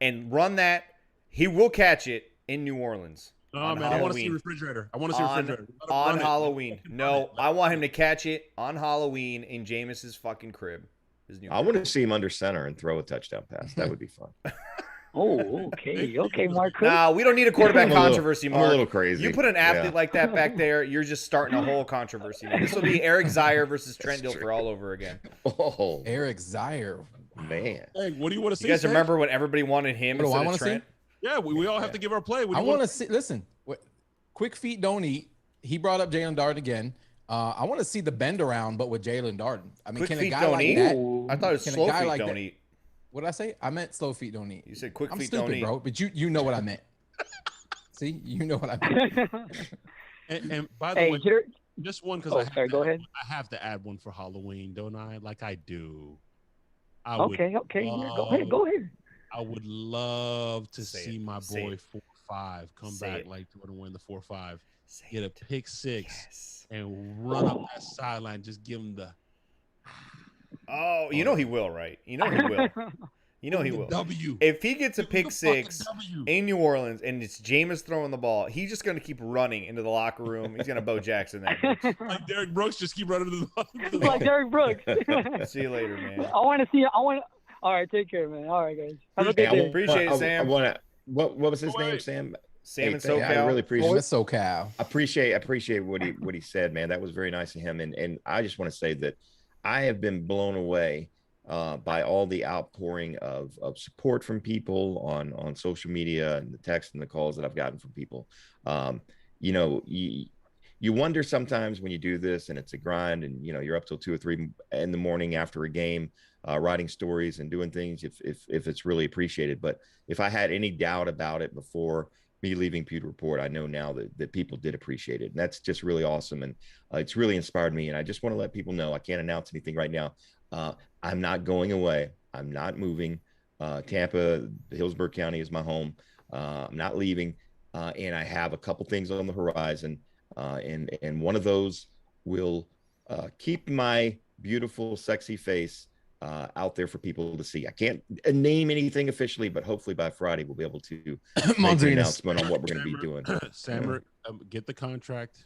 and run that. He will catch it in New Orleans. Oh, man, I want to see refrigerator. I want to see refrigerator. On Halloween. No, I want him to catch it on Halloween in Jameis's fucking crib. I want to see him under center and throw a touchdown pass. That would be fun. Oh, okay, Mark Cook. No, we don't need a quarterback controversy, Mark. I'm a little crazy. You put an athlete like that back there, you're just starting a whole controversy. Man. This will be Eric Zier versus Trent Dilfer all over again. Oh, Eric Zier. man. Hey, what do you want to see? You guys Sam? remember when everybody wanted him What do I instead wanna of Trent? Yeah, we all have to give our play. I want to see. Listen, quick feet don't eat. He brought up Jaelon Darden again. I want to see the bend around, but with Jaelon Darden. I mean, Quick can a feet guy don't like eat? that? I thought it was Can a slow guy feet like don't that- eat. What did I say? I meant slow feet don't eat. You said quick I'm feet stupid, don't eat. bro. But you know what I meant. See, you know what I meant. And by the Hey, way, Jer- just one because go ahead. I have to add one for Halloween, don't I? Like I do. Okay. Go ahead. I would love to Say see it. my Say boy it. 4-5 come Say back it. like Jordan win the 4-5, Say get a it. pick six, Yes. and run up that sideline. Just give him the Oh, you know he will, right? You know he will. You know he will. W. If he gets a Give him pick the fucking six W. in New Orleans and it's Jameis throwing the ball, he's just going to keep running into the locker room. He's going to Bo Jackson that bitch. Like Derek Brooks, just keep running to the It's like Derek Brooks. See you later, man. All right, take care, man. All right, guys. Have a Appreciate good it. day. Appreciate it, Sam. I want to. What was his Oh, name? wait. Sam. Sam and Hey, I SoCal. really appreciate. Miss SoCal. Appreciate what he said, man. That was very nice of him. And I just want to say that I have been blown away by all the outpouring of support from people on social media and the texts and the calls that I've gotten from people. You know, you wonder sometimes when you do this and it's a grind and, you know, you're up till 2 or 3 in the morning after a game, writing stories and doing things if it's really appreciated. But if I had any doubt about it before me leaving Pewter Report, I know now that people did appreciate it. And that's just really awesome. And it's really inspired me. And I just want to let people know, I can't announce anything right now. I'm not going away. I'm not moving. Tampa, Hillsborough County is my home. I'm not leaving. And I have a couple things on the horizon. And one of those will keep my beautiful, sexy face out there for people to see. I can't name anything officially, but hopefully by Friday we'll be able to make an Monzinus. announcement on what we're going to be doing. Sammer, get the contract.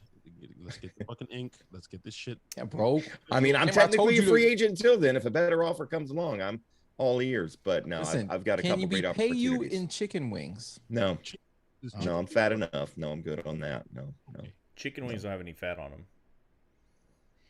Let's get the fucking ink. Let's get this shit. Yeah, bro. I mean, I'm Remember I told technically a you to- free agent until then. If a better offer comes along, I'm all ears. But no, Listen, I've got a can couple you great pay you opportunities. in chicken wings? No, This no, I'm fat enough. No, I'm good on that. No. Chicken wings don't have any fat on them.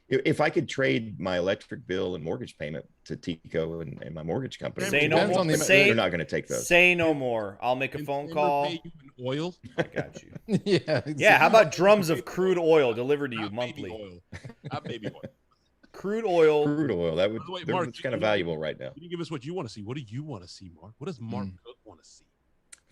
If I could trade my electric bill and mortgage payment to Tico and my mortgage company, Say no Depends more. on the- they're not going to take those. Say no more. I'll make a phone Sammer call. pay you in oil. I got you. Yeah. Yeah, how about drums of crude oil delivered to you Not monthly? Baby oil. Not baby oil. Crude oil. Crude oil, that would By the way, Mark, it's kind of you know- valuable right now. You give us what you want to see. What do you want to see, Mark? What does Mark Cook want to see?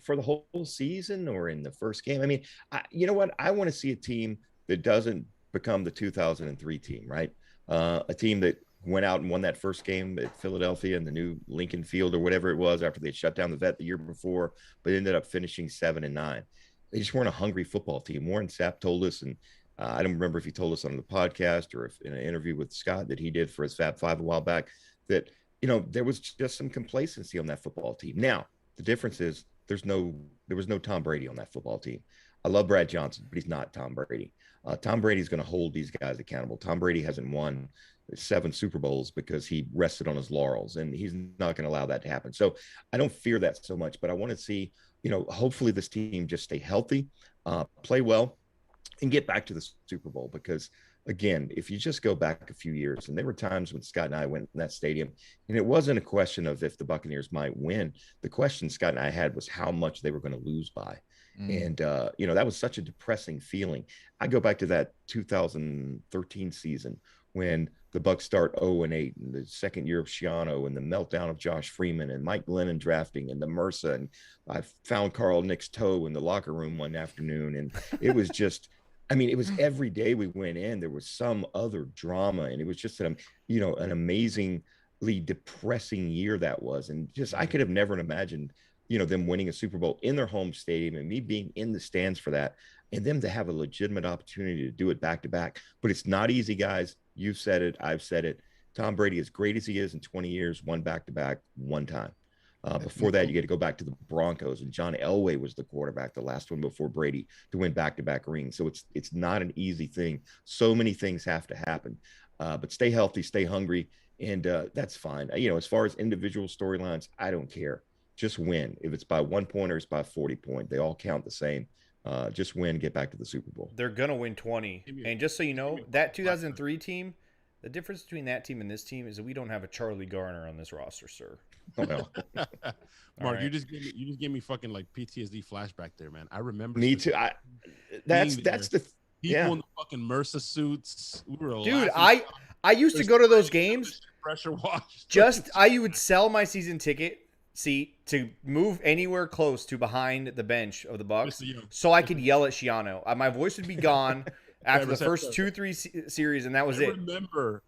for the whole season or in the first game. I mean, you know what? I want to see a team that doesn't become the 2003 team, right? A team that went out and won that first game at Philadelphia in the new Lincoln Field or whatever it was after they shut down the vet the year before, but ended up finishing 7-9. They just weren't a hungry football team. Warren Sapp told us, and I don't remember if he told us on the podcast or if in an interview with Scott that he did for his Fab Five a while back, that, you know, there was just some complacency on that football team. Now, the difference is there was no Tom Brady on that football team. I love Brad Johnson, but he's not Tom Brady. Tom Brady's going to hold these guys accountable. Tom Brady hasn't won 7 Super Bowls because he rested on his laurels, and he's not going to allow that to happen. So I don't fear that so much, but I want to see, you know, hopefully this team just stay healthy, play well, and get back to the Super Bowl. Because again, if you just go back a few years, and there were times when Scott and I went in that stadium, and it wasn't a question of if the Buccaneers might win. The question Scott and I had was how much they were going to lose by. And, you know, that was such a depressing feeling. I go back to that 2013 season when the Bucs start 0-8, and the second year of Schiano, and the meltdown of Josh Freeman and Mike Glennon drafting, and the MRSA. And I found Carl Nick's toe in the locker room one afternoon. And it was just, I mean, it was every day we went in, there was some other drama. And it was just, you know, an amazingly depressing year that was. And just, I could have never imagined, you know, them winning a Super Bowl in their home stadium and me being in the stands for that, and them to have a legitimate opportunity to do it back to back. But it's not easy, guys. You've said it. I've said it. Tom Brady, as great as he is in 20 years, won back to back one time. Before that, you get to go back to the Broncos, and John Elway was the quarterback, the last one before Brady, to win back to back rings. So it's not an easy thing. So many things have to happen. But stay healthy, stay hungry, and that's fine. You know, as far as individual storylines, I don't care. Just win. If it's by 1 point or it's by 40 point, they all count the same. Just win, get back to the Super Bowl. They're going to win 20. And just so you know, that 2003 team, the difference between that team and this team is that we don't have a Charlie Garner on this roster, sir. Oh, no. Mark, right. you just gave me fucking like PTSD flashback there, man. I remember. Me too. That's the people in the fucking MRSA suits. We were Dude, laughing. I used to go to those games. Pressure washed. I would sell my season ticket seat to move anywhere close to behind the bench of the Bucs, so I could yell at Schiano. My voice would be gone after the first 2-3 series, and that was it.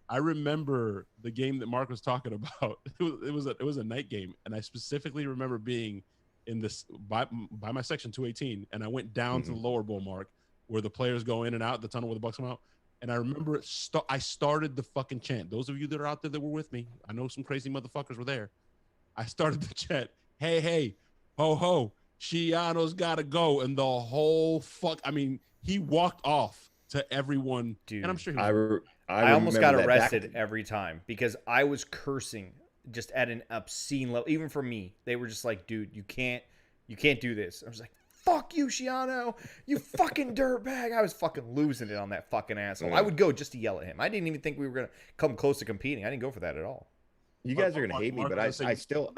I remember the game that Mark was talking about. It was a night game, and I specifically remember being in this by my section 218, and I went down to the lower bowl, Mark, where the players go in and out the tunnel where the Bucs come out. And I remember I started the fucking chant. Those of you that are out there that were with me, I know some crazy motherfuckers were there. I started the chant, hey, ho, ho, Schiano's got to go. And the whole he walked off to everyone. Dude, and I'm sure I almost got arrested every time because I was cursing just at an obscene level. Even for me, they were just like, dude, you can't do this. I was like, fuck you, Schiano, you fucking dirtbag. I was fucking losing it on that fucking asshole. I would go just to yell at him. I didn't even think we were going to come close to competing. I didn't go for that at all. You guys are gonna hate me, but I still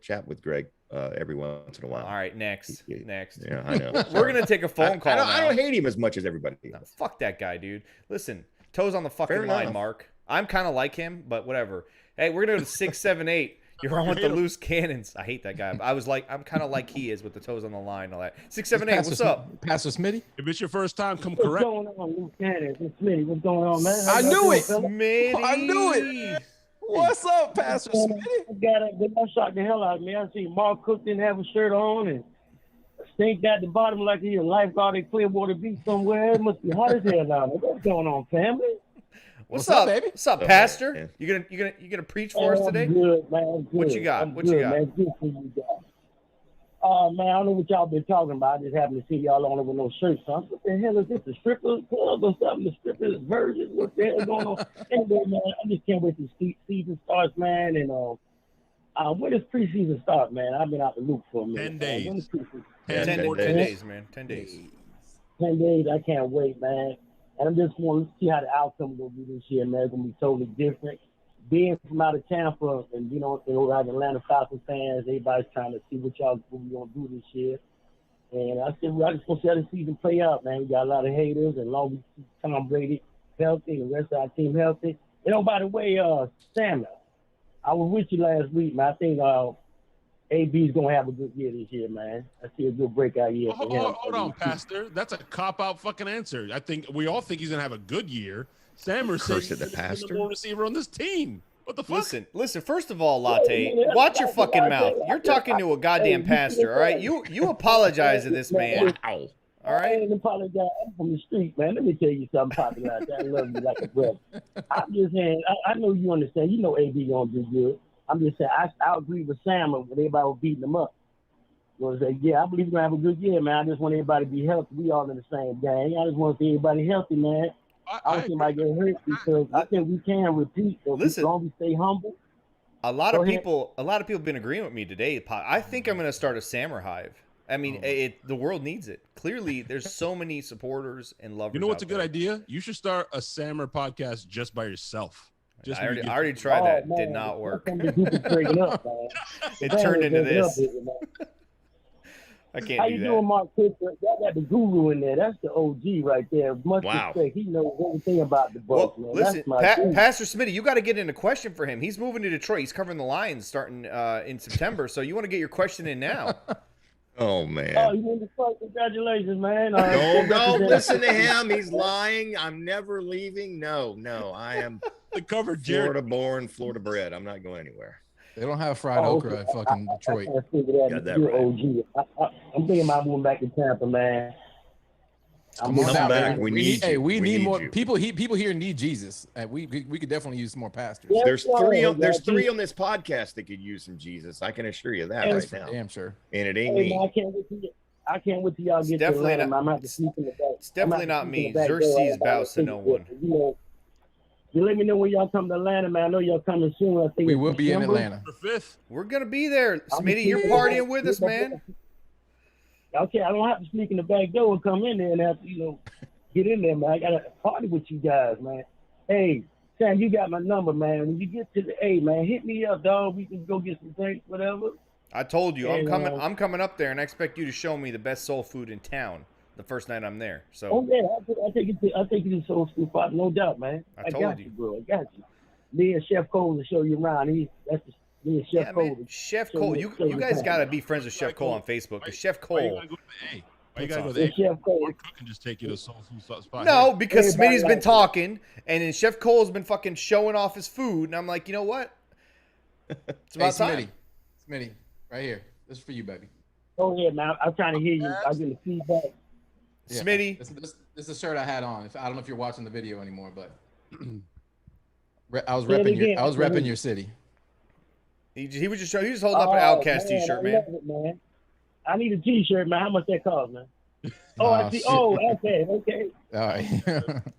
chat with Greg every once in a while. All right, next. Yeah, I know. We're gonna take a phone call. I don't hate him as much as everybody. No, fuck that guy, dude. Listen, toes on the fucking line, Mark. I'm kind of like him, but whatever. Hey, we're gonna go to 6, 7, 8. You're on with the loose cannons. I hate that guy. I'm kind of like he is with the toes on the line and all that. 6, 7, 8. What's up, Pastor Smitty? If it's your first time, come What's correct. What's going on, loose cannons? It's Smitty. What's going on, man? I knew it. Smitty. I knew it. What's up, Pastor Smitty? That shocked the hell out of me. I see Mark Cook didn't have a shirt on and Stink at the bottom like he's a lifeguard at Clearwater Beach somewhere. It must be hot as hell down there. What's going on, family? What's up, baby? What's up, Pastor? Man. You gonna preach for us today? I'm good, man. I'm good. What you got? Man. Good for you guys. Man, I don't know what y'all been talking about. I just happened to see y'all on it with no shirts on. What the hell is this? A strippers club or something? The strippers version? What the hell is going on? Anyway, man, I just can't wait till season starts, man. And when does preseason start, man? I've been out the loop for a minute. 10 days. When is preseason? 10 days, man. 10 days. 10 days. I can't wait, man. And I just want to see how the outcome will be this year, man. It's going to be totally different. Being from out of Tampa and, like Atlanta Falcons fans, everybody's trying to see what we going to do this year. And I said, I just want to see how the season play out, man. We got a lot of haters, and long as we keep Tom Brady healthy and the rest of our team healthy. And by the way, Samuel, I was with you last week, man. I think AB's gonna have a good year this year, man. I see a good breakout year for him. Hold on, Pastor. That's a cop-out fucking answer. I think we all think he's gonna have a good year. Sammer said he's the number one receiver on this team. What the fuck? Listen. First of all, Latte, watch your fucking mouth. You're talking to a goddamn pastor, all right? You apologize to this man. Wow. All right. I ain't apologize. I'm from the street, man. Let me tell you something, Poppy. Like that. I love you like a brother. I'm just saying. I know you understand. You know, AB gonna do good. I'm just saying. I agree with Sam when everybody was beating him up. Was say, yeah, I believe he's gonna have a good year, man. I just want everybody to be healthy. We all in the same gang. I just want to see everybody healthy, man. I don't think anybody get hurt because I think we can repeat. So listen, as long as we stay humble. A lot of people have been agreeing with me today. I think I'm going to start a Sammer hive. I mean, the world needs it. Clearly, there's so many supporters and lovers. You know what's a good idea? You should start a Sammer podcast just by yourself. I already tried that. Man, did not work. It turned into this. I can't How do you that. doing, Mark Cooper? Y'all got the guru in there. That's the OG right there. Much respect. He knows everything about the Bucs, man. Listen, That's Pastor Smitty, you got to get in a question for him. He's moving to Detroit. He's covering the Lions starting in September. So you want to get your question in now. Oh, man. Oh, you mean the fuck? Congratulations, man. Don't listen to him. He's lying. I'm never leaving. No. I am the cover, Florida born, Florida bred. I'm not going anywhere. They don't have fried okra at fucking Detroit. Got that right. OG. I'm thinking about moving back to Tampa, man. Come back. Man. We need you. We need more you. people. People here need Jesus. We could definitely use some more pastors. Yeah. There's three on this podcast that could use some Jesus. I can assure you that right now. Damn sure. And it ain't Hey, me. man, I can't wait till y'all get to Atlanta. I'm gonna have to sleep in the back. It's definitely not me. Xerxes bows to no one. You know, you let me know when y'all come to Atlanta, man. I know y'all coming soon. I think We will be in Atlanta. For 5th. We're going to be there. Smitty, you're partying with us, man. Okay, I don't have to sneak in the back door and come in there and have to, get in there, man. I got to party with you guys, man. Hey, Sam, you got my number, man. When you get to the man, hit me up, dog. We can go get some drinks, whatever. I told you, Hey, I'm coming up there, and I expect you to show me the best soul food in town the first night I'm there. So. Oh yeah, I take you to Soul Food Spot, no doubt, man. I told you, bro. I got you. Me and Chef Cole will show you around. Me and Chef Cole. Man, Chef Cole, you guys got to be friends with Chef Cole on Facebook. Because Chef Cole. Why you gotta go to the A? Why you gotta go to the A? Chef Cole. Or Cook can just take you to Soul Food Spot. No, because Everybody Smitty's been likes it. talking, and then Chef Cole's been fucking showing off his food, and I'm like, you know what? It's about time. Smitty, right here. This is for you, baby. Go ahead, man. I'm trying to hear you. I'm getting feedback. Yeah. Smitty. This is a shirt I had on. I don't know if you're watching the video anymore, but I was repping your city. He was just holding up an Outcast t-shirt, man. I love it, man. I need a t-shirt, man. How much that cost, man? I see. Shit. Oh, okay. All right.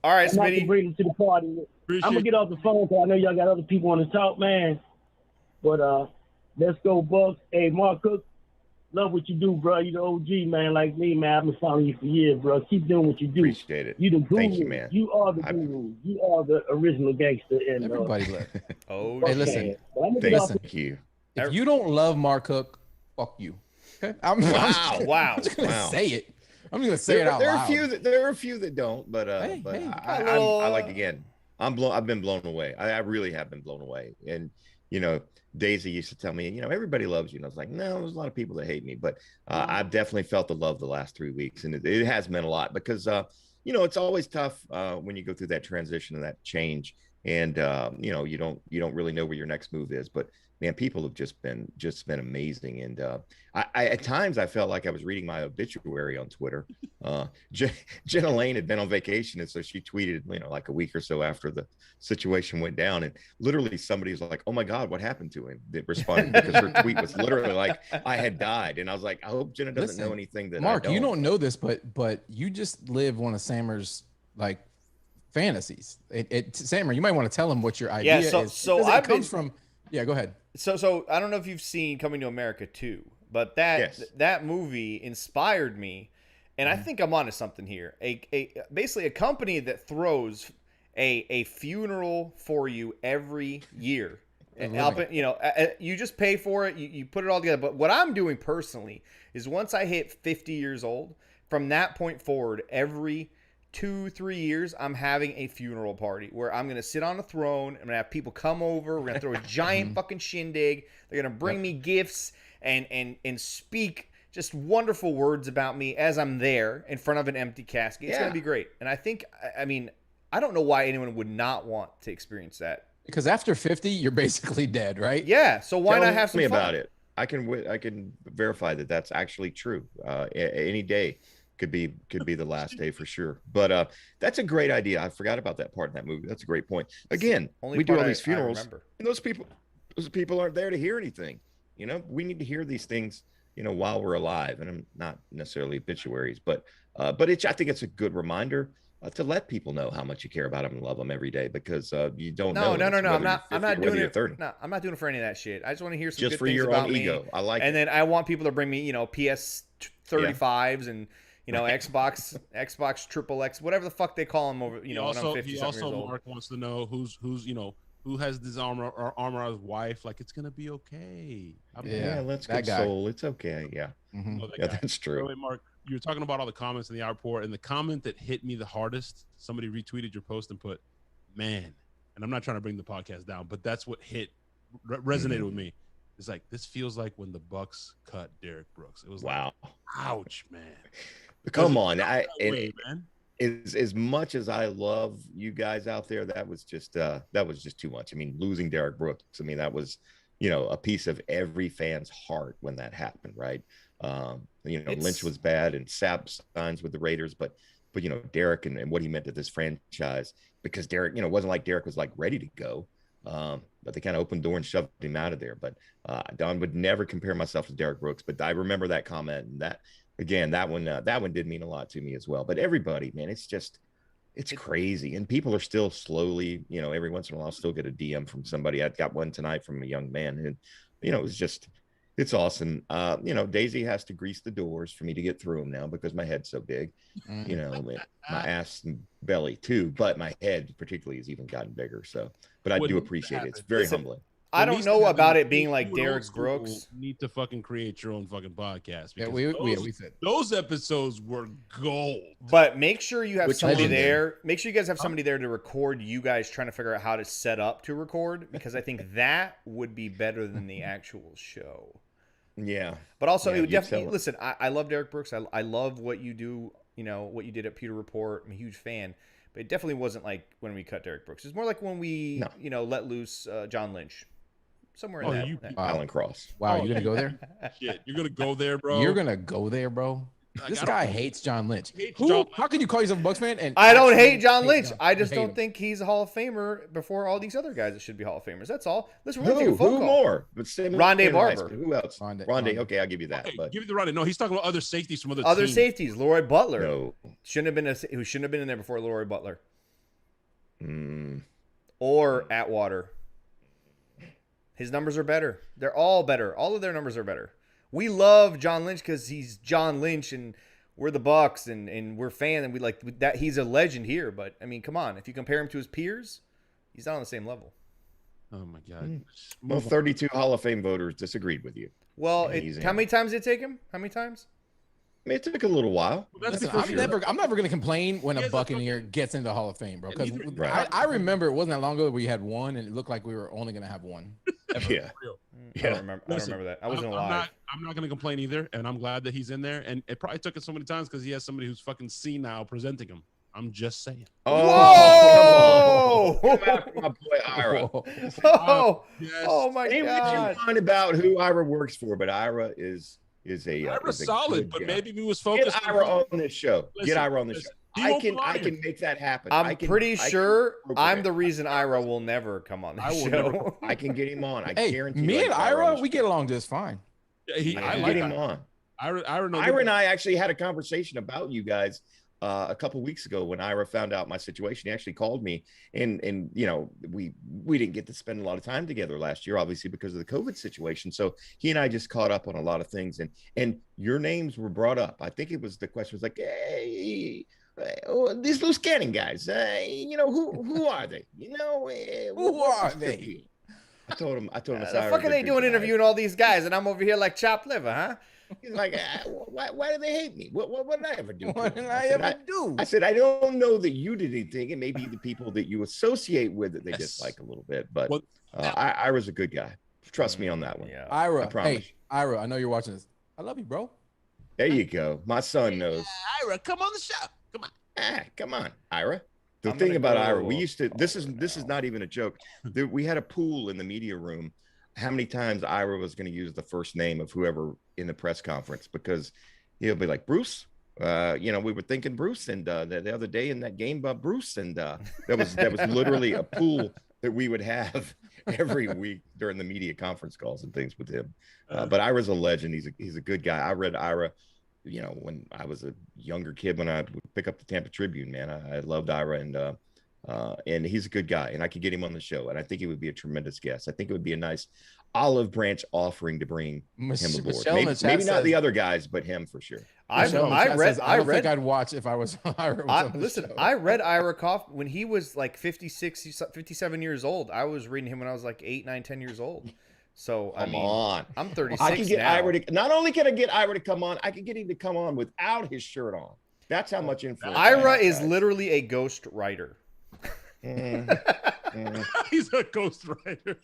All right, I'm not Smitty. to bring them to the party. I'm gonna get off the phone because I know y'all got other people on the talk, man. But let's go, Bucs. Hey, Mark Cook, love what you do, bro. You the OG, man, like me, man. I've been following you for years, bro. Keep doing what you do. Appreciate it. You the guru. Thank you, man. You are the guru. You are the original gangster. And Everybody love. Oh, Hey, listen. Thank you. If you don't love Mark Cook, fuck you. Okay? I'm just gonna say it. I'm gonna say it out there loud. There are a few that don't, but Hey, I like again. I've been blown away. I really have been blown away. And Daisy used to tell me, everybody loves you, and I was like, no, there's a lot of people that hate me, but I've definitely felt the love the last 3 weeks, and it has meant a lot because it's always tough when you go through that transition and that change, and you don't really know where your next move is, but man, people have just been amazing. And I at times I felt like I was reading my obituary on Twitter. Jenna Lane had been on vacation, and so she tweeted, like a week or so after the situation went down, and literally somebody was like, "Oh my God, what happened to him?" That responded because her tweet was literally like, "I had died," and I was like, "I hope Jenna doesn't know anything that Mark, I don't." you don't know this, but you just live one of Sammer's like fantasies. Sammer, you might want to tell him what your idea is. So it comes from. Yeah, go ahead. So I don't know if you've seen Coming to America 2, but that movie inspired me, and I think I'm onto something here. Basically a company that throws a funeral for you every year. And you just pay for it, you put it all together. But what I'm doing personally is once I hit 50 years old, from that point forward, every 2-3 years, I'm having a funeral party where I'm going to sit on a throne. I'm going to have people come over. We're going to throw a giant fucking shindig. They're going to bring me gifts and speak just wonderful words about me as I'm there in front of an empty casket. It's going to be great. And I think, I mean, I don't know why anyone would not want to experience that. Because after 50, you're basically dead, right? Yeah. So why not have some fun? fun about it? I can verify that that's actually true. Any day could be the last day for sure. But that's a great idea. I forgot about that part in that movie. That's a great point. Again, we do all these funerals, and those people aren't there to hear anything. You know, we need to hear these things, you know, while we're alive. And I'm not necessarily obituaries, but I think it's a good reminder to let people know how much you care about them and love them every day, because you don't know. No. I'm not doing it. No, I'm not doing it for any of that shit. I just want to hear some just good for things your about own me. ego. I like and it. then I want people to bring me, you know, PS 35s and, you know, Xbox XXX, whatever the fuck they call them over, you know, when I'm 50 years old. Mark wants to know who's you know, who has this armor on his wife. Like, it's gonna be okay. Let's console. It's okay. Yeah. Mm-hmm. That's true. Wait, Mark, you were talking about all the comments in the report, and the comment that hit me the hardest, somebody retweeted your post and put, "Man," and I'm not trying to bring the podcast down, but that's what resonated with me. It's like, this feels like when the Bucs cut Derek Brooks. It was wow, like, ouch, man. Come on, man. As much as I love you guys out there, that was just too much. I mean, losing Derek Brooks, I mean, that was, you know, a piece of every fan's heart when that happened, right? You know, Lynch was bad and Sapp signs with the Raiders, but you know, Derek and what he meant to this franchise, because Derek, you know, it wasn't like Derek was like ready to go, but they kind of opened the door and shoved him out of there. But Don would never compare myself to Derek Brooks, but I remember that comment, and that one did mean a lot to me as well. But everybody, man, it's crazy, and people are still slowly, you know, every once in a while I'll still get a DM from somebody. I got one tonight from a young man, and you know, it's awesome. You know, Daisy has to grease the doors for me to get through them now because my head's so big. You know, my ass and belly too, but my head particularly has even gotten bigger. So, but I do appreciate it. It's very humbling. I don't know about it being like Derek Brooks. Need to fucking create your own fucking podcast. Yeah, we said those episodes were gold. But make sure you have somebody there. Make sure you guys have somebody there to record you guys trying to figure out how to set up to record, because I think that would be better than the actual show. Yeah. But also, it would definitely, listen, I love Derek Brooks. I love what you do, you know, what you did at Pewter Report. I'm a huge fan. But it definitely wasn't like when we cut Derek Brooks. It's more like when we, you know, let loose John Lynch. Somewhere in that. Alan Cross. Wow, you're gonna go there? Shit, you're gonna go there, bro. You're gonna go there, bro. This guy hates John Lynch. How can you call yourself a Bucs fan? And I don't hate John Lynch. I just don't think he's a Hall of Famer before all these other guys that should be Hall of Famers. That's all. Listen, we're gonna take a phone call. More? But Rondé Barber. Who else? Rondé. Okay, I'll give you that. Okay, but give me the Rondé. No, he's talking about other safeties from other teams. Safeties. Leroy Butler. No. Who shouldn't have been in there before Leroy Butler. Or Atwater. His numbers are better. They're all better. All of their numbers are better. We love John Lynch because he's John Lynch, and we're the Bucs, and we're fans, and we like that. He's a legend here. But I mean, come on. If you compare him to his peers, he's not on the same level. Oh my God. Well, 32 Hall of Fame voters disagreed with you. Well, how many times did it take him? How many times? I mean, it took a little while. Listen, I'm never going to complain when a Buccaneer gets into the Hall of Fame, bro. Because I remember it wasn't that long ago we had one, and it looked like we were only going to have one. Yeah. I don't remember that. I wasn't alive. I'm not going to complain either, and I'm glad that he's in there. And it probably took us so many times because he has somebody who's fucking senile presenting him. I'm just saying. Oh, my boy Ira. Oh my God. What you find about who Ira works for, but Ira is Ira's solid, but maybe we was focused. Get Ira on this show. Get Ira on this show. I can make that happen. I'm pretty sure I'm the reason Ira will never come on this show. I can get him on. I guarantee. Me and Ira, we get along just fine. I like him on. Ira and I actually had a conversation about you guys a couple weeks ago when Ira found out my situation. He actually called me, and you know, we didn't get to spend a lot of time together last year, obviously because of the COVID situation. So he and I just caught up on a lot of things, and your names were brought up. I think it was the question was like, hey, these loose cannon guys, you know, who are they? You know, who are they? I told him. The fuck are they doing interviewing all these guys, and I'm over here like chopped liver, huh? He's like, why do they hate me? What did I ever do? What did I ever do? I said, I don't know that you did anything. It may be the people that you associate with that they dislike a little bit. But Ira's a good guy. Trust me on that one. Yeah. Ira, I promise. hey, Ira, I know you're watching this. I love you, bro. There you go. My son knows. Ira, come on the show. Come on. Come on, Ira. The I'm thing gonna about go Ira, we used to. This is now. not even a joke. We had a pool in the media room. How many times Ira was going to use the first name of whoever in the press conference, because he'll be like, Bruce. We were thinking Bruce, and the other day in that game about Bruce, and that was literally a pool that we would have every week during the media conference calls and things with him. But Ira's a legend. He's a good guy. I read Ira, when I was a younger kid, when I would pick up the Tampa Tribune, man. I loved Ira, and he's a good guy, and I could get him on the show, and I think he would be a tremendous guest. I think it would be a nice olive branch offering to bring him aboard. Maybe not the other guys, but him for sure. I don't think I'd watch if I was Ira. I read Ira Kaufman when he was like 56, 57 years old. I was reading him when I was like 8, 9, 10 years old. So Come on. I'm 36 I can get now. Ira to, not only can I get Ira to come on, I can get him to come on without his shirt on. That's how much influence. Ira is literally a ghost writer. He's a ghost writer.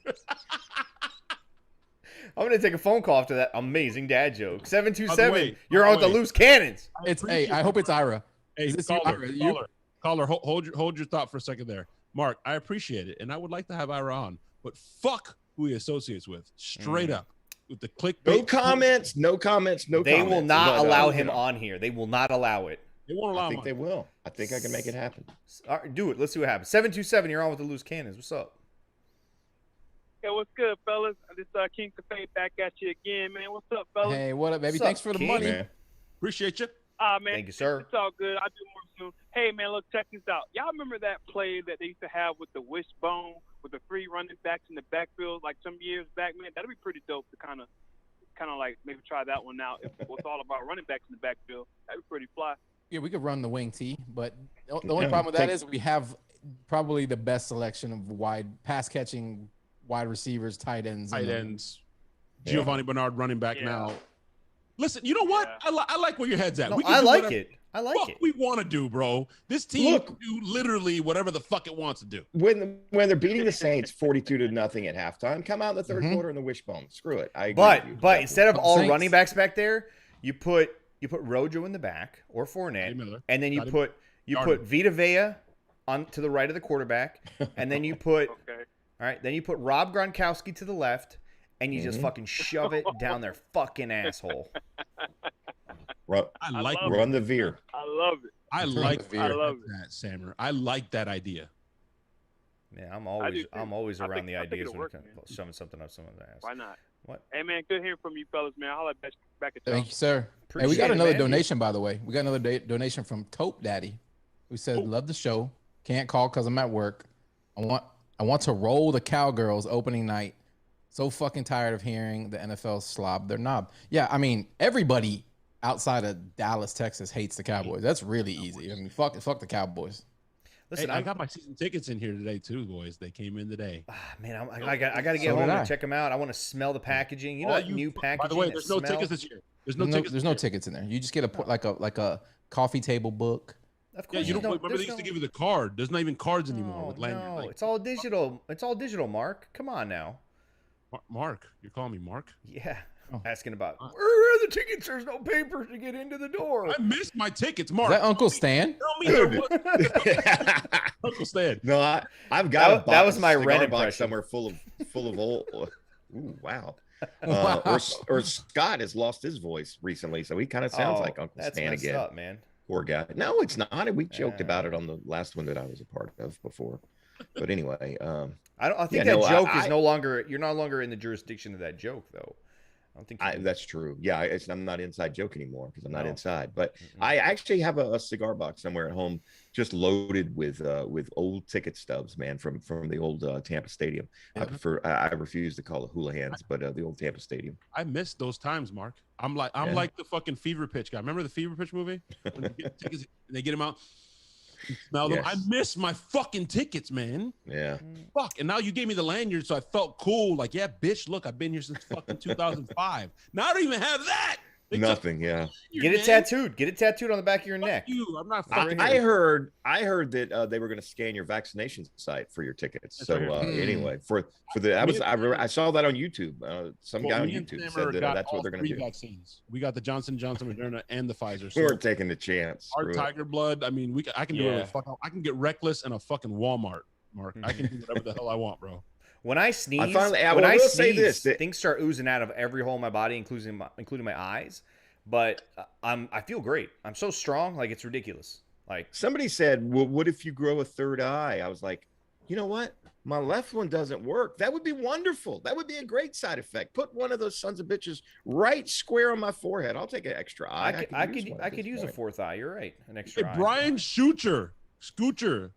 I'm going to take a phone call after that amazing dad joke. 727, By the way, you're on with the loose cannons. I hope it's Ira. Hey, Is this caller, hold your thought for a second there. Mark, I appreciate it, and I would like to have Ira on, but fuck who he associates with. Straight up. With the clickbait. No comments. They will not allow him on here. They will not allow it. They won't allow him. I think they will. I think I can make it happen. All right, do it. Let's see what happens. 727, you're on with the loose cannons. What's up? Hey, what's good, fellas? This King Cafe back at you again, man. What's up, fellas? Hey, what up, baby? What's Thanks up, for the King? money. Man. Appreciate you. Man. Thank you, sir. It's all good. I'll do more soon. Hey, man, look, check this out. Y'all remember that play that they used to have with the wishbone, with the 3 running backs in the backfield, like some years back, man? That'd be pretty dope to kind of like maybe try that one out. If it's all about running backs in the backfield, that'd be pretty fly. Yeah, we could run the wing T, but the only problem with that is we have probably the best selection of wide pass catching wide receivers, tight ends. Giovanni Bernard running back now. Listen, you know what? I like where your head's at. No, We can I do like whatever it. I like it. we want to do, bro. This team can do literally whatever the fuck it wants to do. When they're beating the Saints 42-0 at halftime, come out in the third quarter in the wishbone. Screw it. I agree with you. But instead of all Saints. running backs back there, you put Rojo in the back or Fournette, Miller. and then you Got him. put Vita Vea on to the right of the quarterback, and then you put then you put Rob Gronkowski to the left, and you just fucking shove it down their fucking asshole. Run the veer. I love it. I like love that, Sammer. I like that idea. Yeah, I'm always I around think the ideas when it'll it comes work, to shoving something up someone's ass. Why not? What? Hey, man, good hearing from you fellas, man. I'll back at you. Thank you, sir. Hey, we got another donation, by the way. We got another donation from Tope Daddy, who said, "Love the show. Can't call because I'm at work. I want to roll the Cowgirls opening night. So fucking tired of hearing the NFL slob their knob." Yeah, I mean, everybody outside of Dallas, Texas hates the Cowboys. That's really easy. I mean, fuck the Cowboys. Listen, I got my season tickets in here today too, boys. They came in today. Man, I got to get home and check them out. I want to smell the packaging. You know that new packaging. By the way, there's no tickets this year. There's no tickets in there. You just get a coffee table book. Of course, you don't remember they used to give you the card. There's not even cards anymore with lanyard. No, it's all digital. It's all digital, Mark. Come on now. Mark, you're calling me Mark? Yeah. Asking about where are the tickets? There's no papers to get into the door. I missed my tickets, Mark. Is that Uncle Stan? Tell me Uncle Stan. No, I've got that was my cigar Ren box impression. somewhere full of old. Ooh, wow. Or Scott has lost his voice recently, so he kind of sounds like Uncle Stan messed again. Up, man. Poor guy. No, it's not. We joked about it on the last one that I was a part of before. But anyway, I think that joke is no longer. You're no longer in the jurisdiction of that joke, though. I don't think that's true. Yeah, I'm not inside joke anymore because I'm not inside. But I actually have a cigar box somewhere at home, just loaded with old ticket stubs, man, from the old Tampa Stadium. I refuse to call it Hula Hands, but the old Tampa Stadium. I missed those times, Mark. I'm like the fucking Fever Pitch guy. Remember the Fever Pitch movie? When you get tickets, they get them out. Smell them. I miss my fucking tickets, man. Yeah. Fuck. And now you gave me the lanyard, so I felt cool. Like, yeah, bitch, look, I've been here since fucking 2005. Now I don't even have that. Nothing. Yeah. Get it tattooed. Get it tattooed on the back of your neck. You. I'm not Right fucking. here. I heard that they were going to scan your vaccination site for your tickets. That's So right here. anyway, for the I saw that on YouTube. Some guy on YouTube said that that's what they're going to do. Vaccines. We got the Johnson & Johnson, Moderna, and the Pfizer. We weren't taking the chance. Our Tiger Blood. I mean, I can do Yeah. it. I can get reckless in a fucking Walmart, Mark. I can do whatever the hell I want, bro. When I sneeze, I when I will sneeze, say this, that- things start oozing out of every hole in my body, including my eyes. But I feel great. I'm so strong, like it's ridiculous. Like Somebody said, well, what if you grow a third eye? I was like, you know what? My left one doesn't work. That would be wonderful. That would be a great side effect. Put one of those sons of bitches right square on my forehead. I'll take an extra eye. I could use a fourth eye. You're right, an extra Hey, eye. Brian Suture. Suture.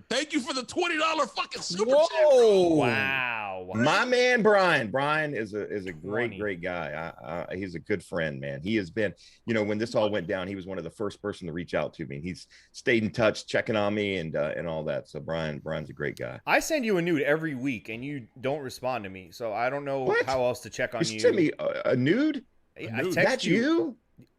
Thank you for the $20 fucking super chat. Whoa! Wow. My man Brian. Brian is a great, Funny. great guy. He's a good friend, man. He has been, when this all went down, he was one of the first person to reach out to me. He's stayed in touch, checking on me and all that. So Brian's a great guy. I send you a nude every week, and you don't respond to me. So I don't know What? how else to check on you. You sent me a nude? I text That's you?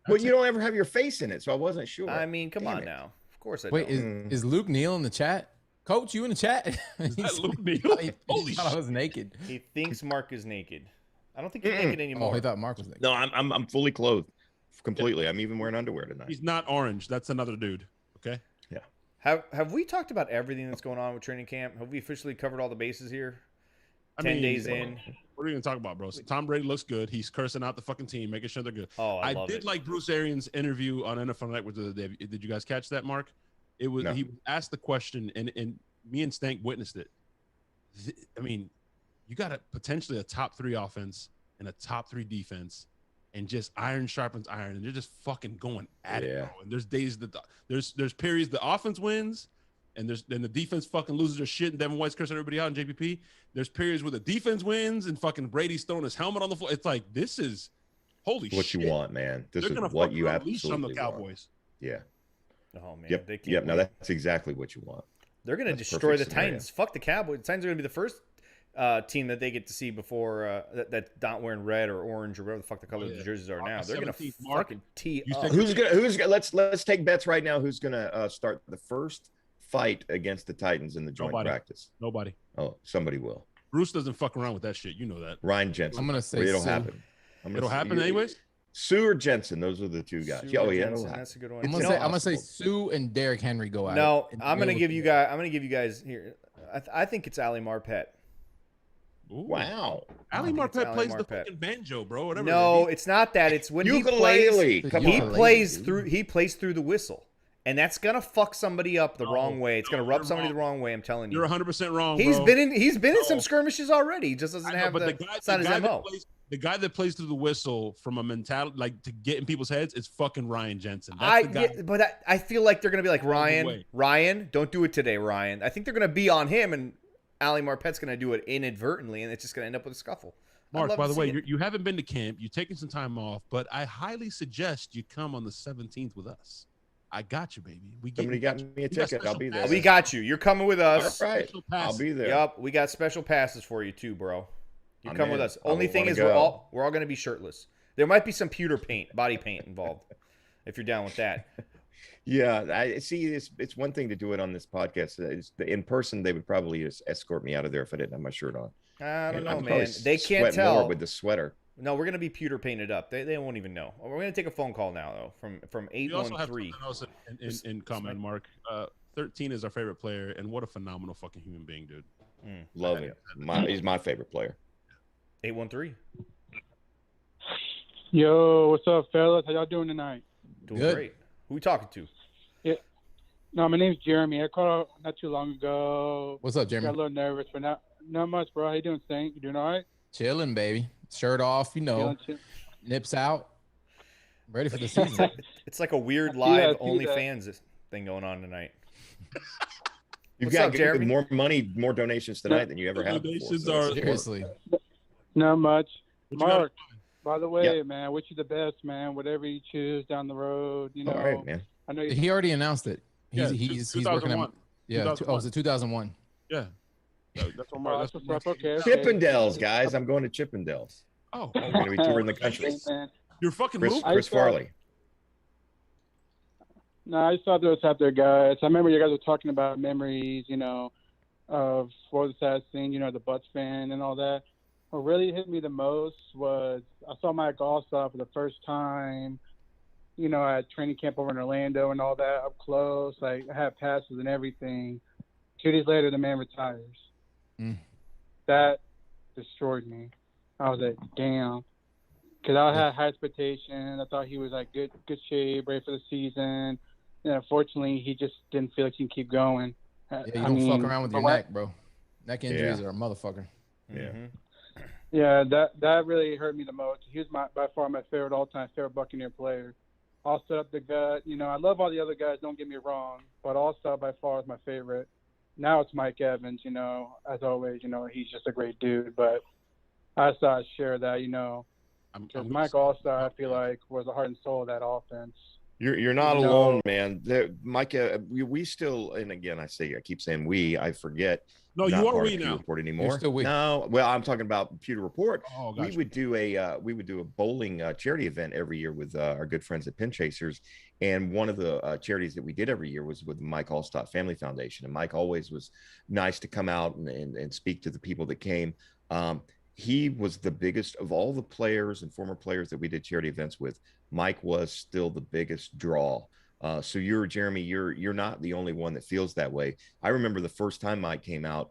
Well, you don't ever have your face in it, so I wasn't sure. I mean, come Damn on it. now. Of course I Wait, don't. is Luke Neal in the chat? Coach, you in the chat? Is that Luke Neal? He Holy thought I shit. was naked. He thinks Mark is naked. I don't think he's naked Oh, anymore. he thought Mark was naked. No, I'm fully clothed completely. I'm even wearing underwear tonight. He's not orange. That's another dude. Okay. Have we talked about everything that's going on with training camp? Have we officially covered all the bases here? 10 days in. What are you gonna talk about, bro? So Tom Brady looks good. He's cursing out the fucking team, making sure they're good. Oh, I love did it. like Bruce Arians' interview on NFL Network the other day. Did you guys catch that, Mark? It was No. He asked the question, and me and Stank witnessed it. I mean, you got potentially a top 3 offense and a top 3 defense, and just iron sharpens iron, and they're just fucking going at it, bro. And there's days that there's periods the offense wins, and then the defense fucking loses their shit, and Devin White's cursing everybody out in JPP. There's periods where the defense wins, and fucking Brady's throwing his helmet on the floor. It's like, this is holy what shit. you want, man. This They're is gonna what fucking you unleash on absolutely the want. Cowboys. Yeah. Oh man. Yep. They can't Yep. No, win. that's exactly what you want. They're gonna That's destroy the perfect scenario. Titans. Fuck the Cowboys. The Titans are gonna be the first team that they get to see before that's not wearing red or orange or whatever the fuck the colors of the jerseys are now. They're gonna 17th, Mark. fucking tee You up. said- Who's gonna let's take bets right now. Who's gonna start the first fight against the Titans in the joint Nobody. practice? Nobody. Oh, somebody will. Bruce doesn't fuck around with that shit. You know that. Ryan Jensen. I'm gonna say it'll Sue. happen. It'll happen anyways. Sue or Jensen, those are the two guys. Sue Oh or yeah, Jensen, it'll happen. that's a good one. I'm It's gonna say impossible. Sue and Derrick Henry go at it. No, And I'm gonna we'll give see. you guys. I'm gonna give you guys here. I think it's Ali Marpet. Ooh. Wow. Ali think it's Marpet Ali plays the Marpet. fucking banjo, bro. Whatever. No, it's not that. It's when Ukulele. Come he on. plays dude. through. He plays through the whistle, and that's gonna fuck somebody up the No, wrong way. It's gonna no, rub you're somebody wrong. the wrong way. I'm telling you. You're 100% wrong. He's bro. been in some No. skirmishes already. He just doesn't I know, have but it's not his MO. the guy that plays through the whistle from a mentality, like to get in people's heads, is fucking Ryan Jensen. That's the guy. But I feel like they're gonna be like All the way. Ryan, don't do it today, Ryan. I think they're gonna be on him, and Ali Marpet's gonna do it inadvertently, and it's just gonna end up with a scuffle. I'd Mark, love by to the see way, it. you haven't been to camp. You're taking some time off, but I highly suggest you come on the 17th with us. I got you, baby. Somebody got me a ticket. I'll be there. we got you. You're coming with us. All right. Special I'll pass. be there. Yup, we got special passes for you too, bro. You I'm come with in. us. I Only will thing wanna is go. we're all gonna be shirtless. There might be some pewter paint, body paint involved, if you're down with that. Yeah, I see. It's one thing to do it on this podcast. In person, they would probably just escort me out of there if I didn't have my shirt on. I don't know, I'd man. probably They can't sweat tell. more with the sweater. No, we're gonna be pewter painted up. They won't even know. We're gonna take a phone call now though from We also have 813. something else in common, Mark. 13 is our favorite player, and what a phenomenal fucking human being, dude. Love him. He's my favorite player. 813. Yo, what's up, fellas? How y'all doing tonight? Doing Good. great. Who we talking to? No, my name's Jeremy. I called not too long ago. What's up, Got a Jeremy? little nervous, but not much, bro. How you doing, Stank? You doing all right? Chilling, baby. Shirt off, Feeling chill? nips out. Ready for the season. It's like a weird I live see that. OnlyFans thing going on tonight. You've What's got up, Jeremy? more money, more donations tonight than you ever have before. Donations So are- Seriously. Not much. What you got? Mark, by the way, man, I wish you the best, man. Whatever you choose down the road, you know. all right, man. I know you. He already announced it. Yeah, He's working on. 2001. Yeah. 2001. It's 2001. Yeah. That's what Oh, Mark. that's That's what's up. Okay. Chippendales, guys. I'm going to Chippendales. Oh, You're going to be touring the country. Hey, man. you're fucking moving. I Chris saw- Farley. No, I saw those out there, guys. I remember you guys were talking about memories, of for the sad scene, the Bucs fan and all that. What really hit me the most was I saw Mike Alstott for the first time, at training camp over in Orlando and all that up close. Like, I had passes and everything. 2 days later, the man retires. That destroyed me. I was like, damn. Because I had high expectations. I thought he was like good shape, ready for the season. And unfortunately, he just didn't feel like he can keep going. Yeah, you don't fuck around with your neck, bro. Neck injuries Yeah. are a motherfucker. Yeah. Yeah, that really hurt me the most. He was by far my favorite all-time favorite Buccaneer player. Alstott up the gut. I love all the other guys. Don't get me wrong, but Alstott by far is my favorite. Now it's Mike Evans. As always, he's just a great dude. But I thought I'd share that. Because Mike Alstott, I feel like, was the heart and soul of that offense. You're not alone, man. Mike, we still, and again, I keep saying we. I forget. No, Not you are part we of Pewter now. Report anymore. You're still we. No, well, I'm talking about Pewter Report. Oh, We gotcha. would do a bowling charity event every year with our good friends at Pin Chasers, and one of the charities that we did every year was with the Mike Alstott Family Foundation. And Mike always was nice to come out and speak to the people that came. He was the biggest of all the players and former players that we did charity events with. Mike was still the biggest draw. So Jeremy, you're not the only one that feels that way. I remember the first time Mike came out,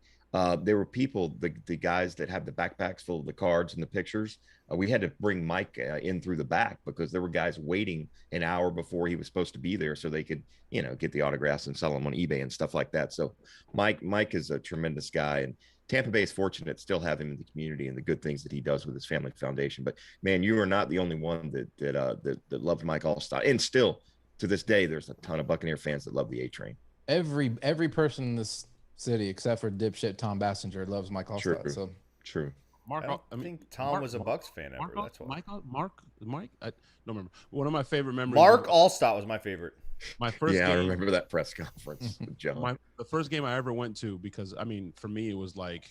there were people, the guys that had the backpacks full of the cards and the pictures. We had to bring Mike in through the back because there were guys waiting an hour before he was supposed to be there so they could, get the autographs and sell them on eBay and stuff like that. So Mike is a tremendous guy, and Tampa Bay is fortunate to still have him in the community and the good things that he does with his family foundation. But man, you are not the only one that loved Mike Alstott, and still to this day, there's a ton of Buccaneer fans that love the A Train. Every person in this city except for dipshit Tom Bassinger loves Mike Alstott. True. So True. Mark, I think Tom was a Bucs fan ever. That's why. Mike. I don't remember. One of my favorite memories. Mark Alstott was my favorite. My first. Yeah, I game, remember that press conference with John. the first game I ever went to, because for me it was like,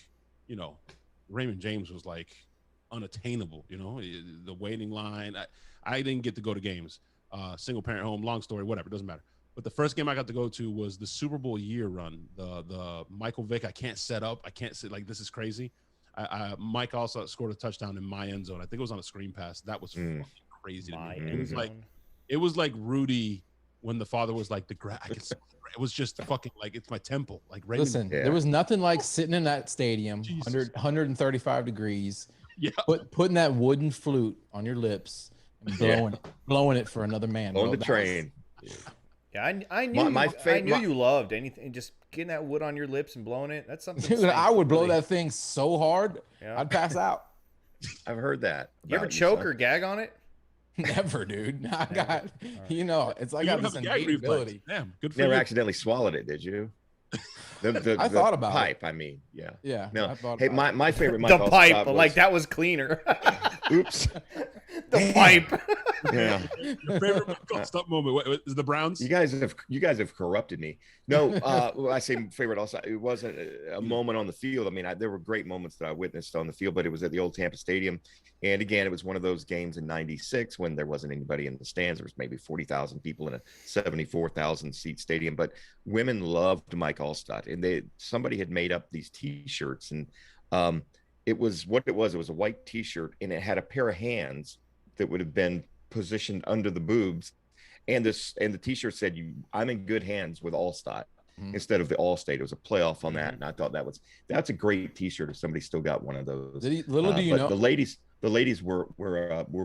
Raymond James was like unattainable. The waiting line. I didn't get to go to games. Single parent home. Long story. Whatever. Doesn't matter. But the first game I got to go to was the Super Bowl year run. The Michael Vick. I can't set up. I can't sit. Like, this is crazy. Mike also scored a touchdown in my end zone. I think it was on a screen pass. That was fucking crazy to me. It was like Rudy when the father was like it was just fucking like, it's my temple. Like, Raymond, listen, there was nothing like sitting in that stadium, 135 degrees, putting that wooden flute on your lips and blowing it for another man. On the train. Yeah, I knew you loved anything. Just getting that wood on your lips and blowing it. That's something. Dude, I would blow that thing so hard, I'd pass out. I've heard that. You ever choke or gag on it? Never, dude. I got, it's like I got this innate ability. Damn, good for Never you. accidentally swallowed it, did you? I thought about pipe, it. I mean, yeah. Yeah. No. I thought Hey, about my favorite Mike The Alstott pipe, was, like that was cleaner. Oops. The pipe. Yeah. Your favorite stop moment. What, is the Browns? You guys have corrupted me. No, I say favorite also. It wasn't a moment on the field. I mean, there were great moments that I witnessed on the field, but it was at the old Tampa Stadium. And again, it was one of those games in '96 when there wasn't anybody in the stands. There was maybe 40,000 people in a 74,000 seat stadium. But women loved Mike Alstott, and somebody had made up these T-shirts, and it was a white T-shirt, and it had a pair of hands that would have been positioned under the boobs, and the T-shirt said, "I'm in good hands with Alstott," instead of the Allstate. It was a playoff on that, and I thought that's a great T-shirt if somebody still got one of those. Little do you know, the ladies were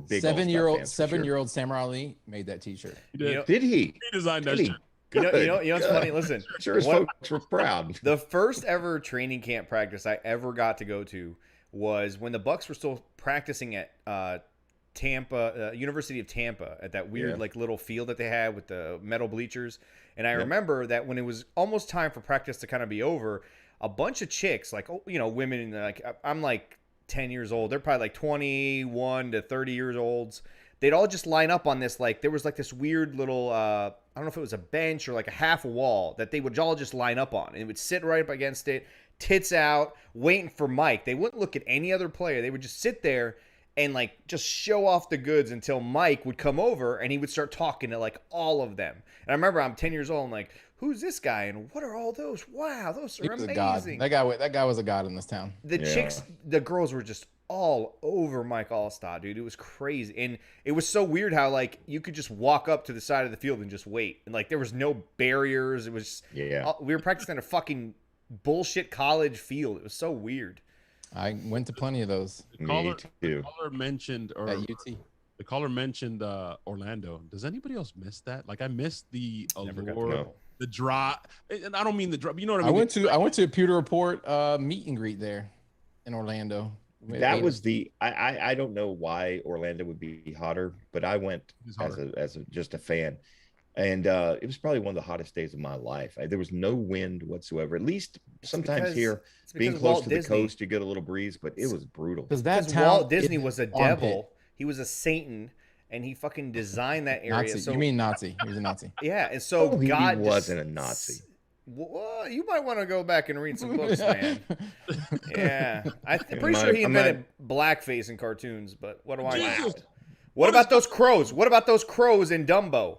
big. Seven-year-old Samurai Ali made that T-shirt. Did he? He designed that shit. You know what's funny? Listen, sure as folks were proud. The first ever training camp practice I ever got to go to was when the Bucs were still practicing at Tampa, University of Tampa, at that weird like little field that they had with the metal bleachers. And I remember that when it was almost time for practice to kind of be over, a bunch of chicks, like, women, like, I'm like 10 years old. They're probably like 21 to 30 years olds. They'd all just line up on this, like, there was like this weird little, I don't know if it was a bench or like a half a wall that they would all just line up on. And it would sit right up against it, tits out, waiting for Mike. They wouldn't look at any other player. They would just sit there. and like just show off the goods until Mike would come over and he would start talking to like all of them. And I remember I'm 10 years old and like, who's this guy and what are all those? Wow, those are amazing. That guy was a god in this town. The chicks, the girls were just all over Mike Alstott, dude. It was crazy. And it was so weird how like you could just walk up to the side of the field and just wait. And like there was no barriers. It was we were practicing a fucking bullshit college field. It was so weird. I went to plenty of those. The caller mentioned at UT. The caller mentioned Orlando. Does anybody else miss that? Like I missed the allure, the draw. And I don't mean the draw. You know what I mean? I went to a Pewter Report meet and greet there in Orlando. That was I don't know why Orlando would be hotter, but I went as just a fan. And it was probably one of the hottest days of my life. There was no wind whatsoever. At least sometimes here, being close to the coast, you get a little breeze, but it was brutal. Because Walt Disney was a devil. He was a Satan, and he fucking designed that area. Nazi. So, you mean Nazi? He was a Nazi. Yeah, and so God wasn't a Nazi. Well, you might want to go back and read some books, man. Yeah, I'm pretty sure he invented blackface in cartoons, but what do I know? What about those crows? What about those crows in Dumbo?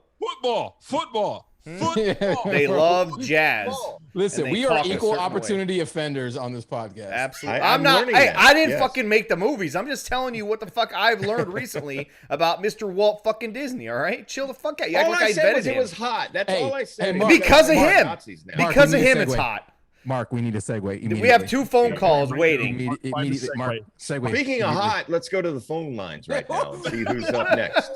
Football. They love jazz. Listen, we are equal opportunity offenders on this podcast. Absolutely. I'm not. Hey, I didn't fucking make the movies. I'm just telling you what the fuck I've learned recently about Mr. Walt fucking Disney. All right, chill the fuck out. You act like I vetted him. It was hot. That's all I said. Mark, because of him. Because of him, it's hot. Mark, we need to segue. We have 2 phone calls waiting. Mark, segue. Speaking of hot, let's go to the phone lines right now and see who's up next.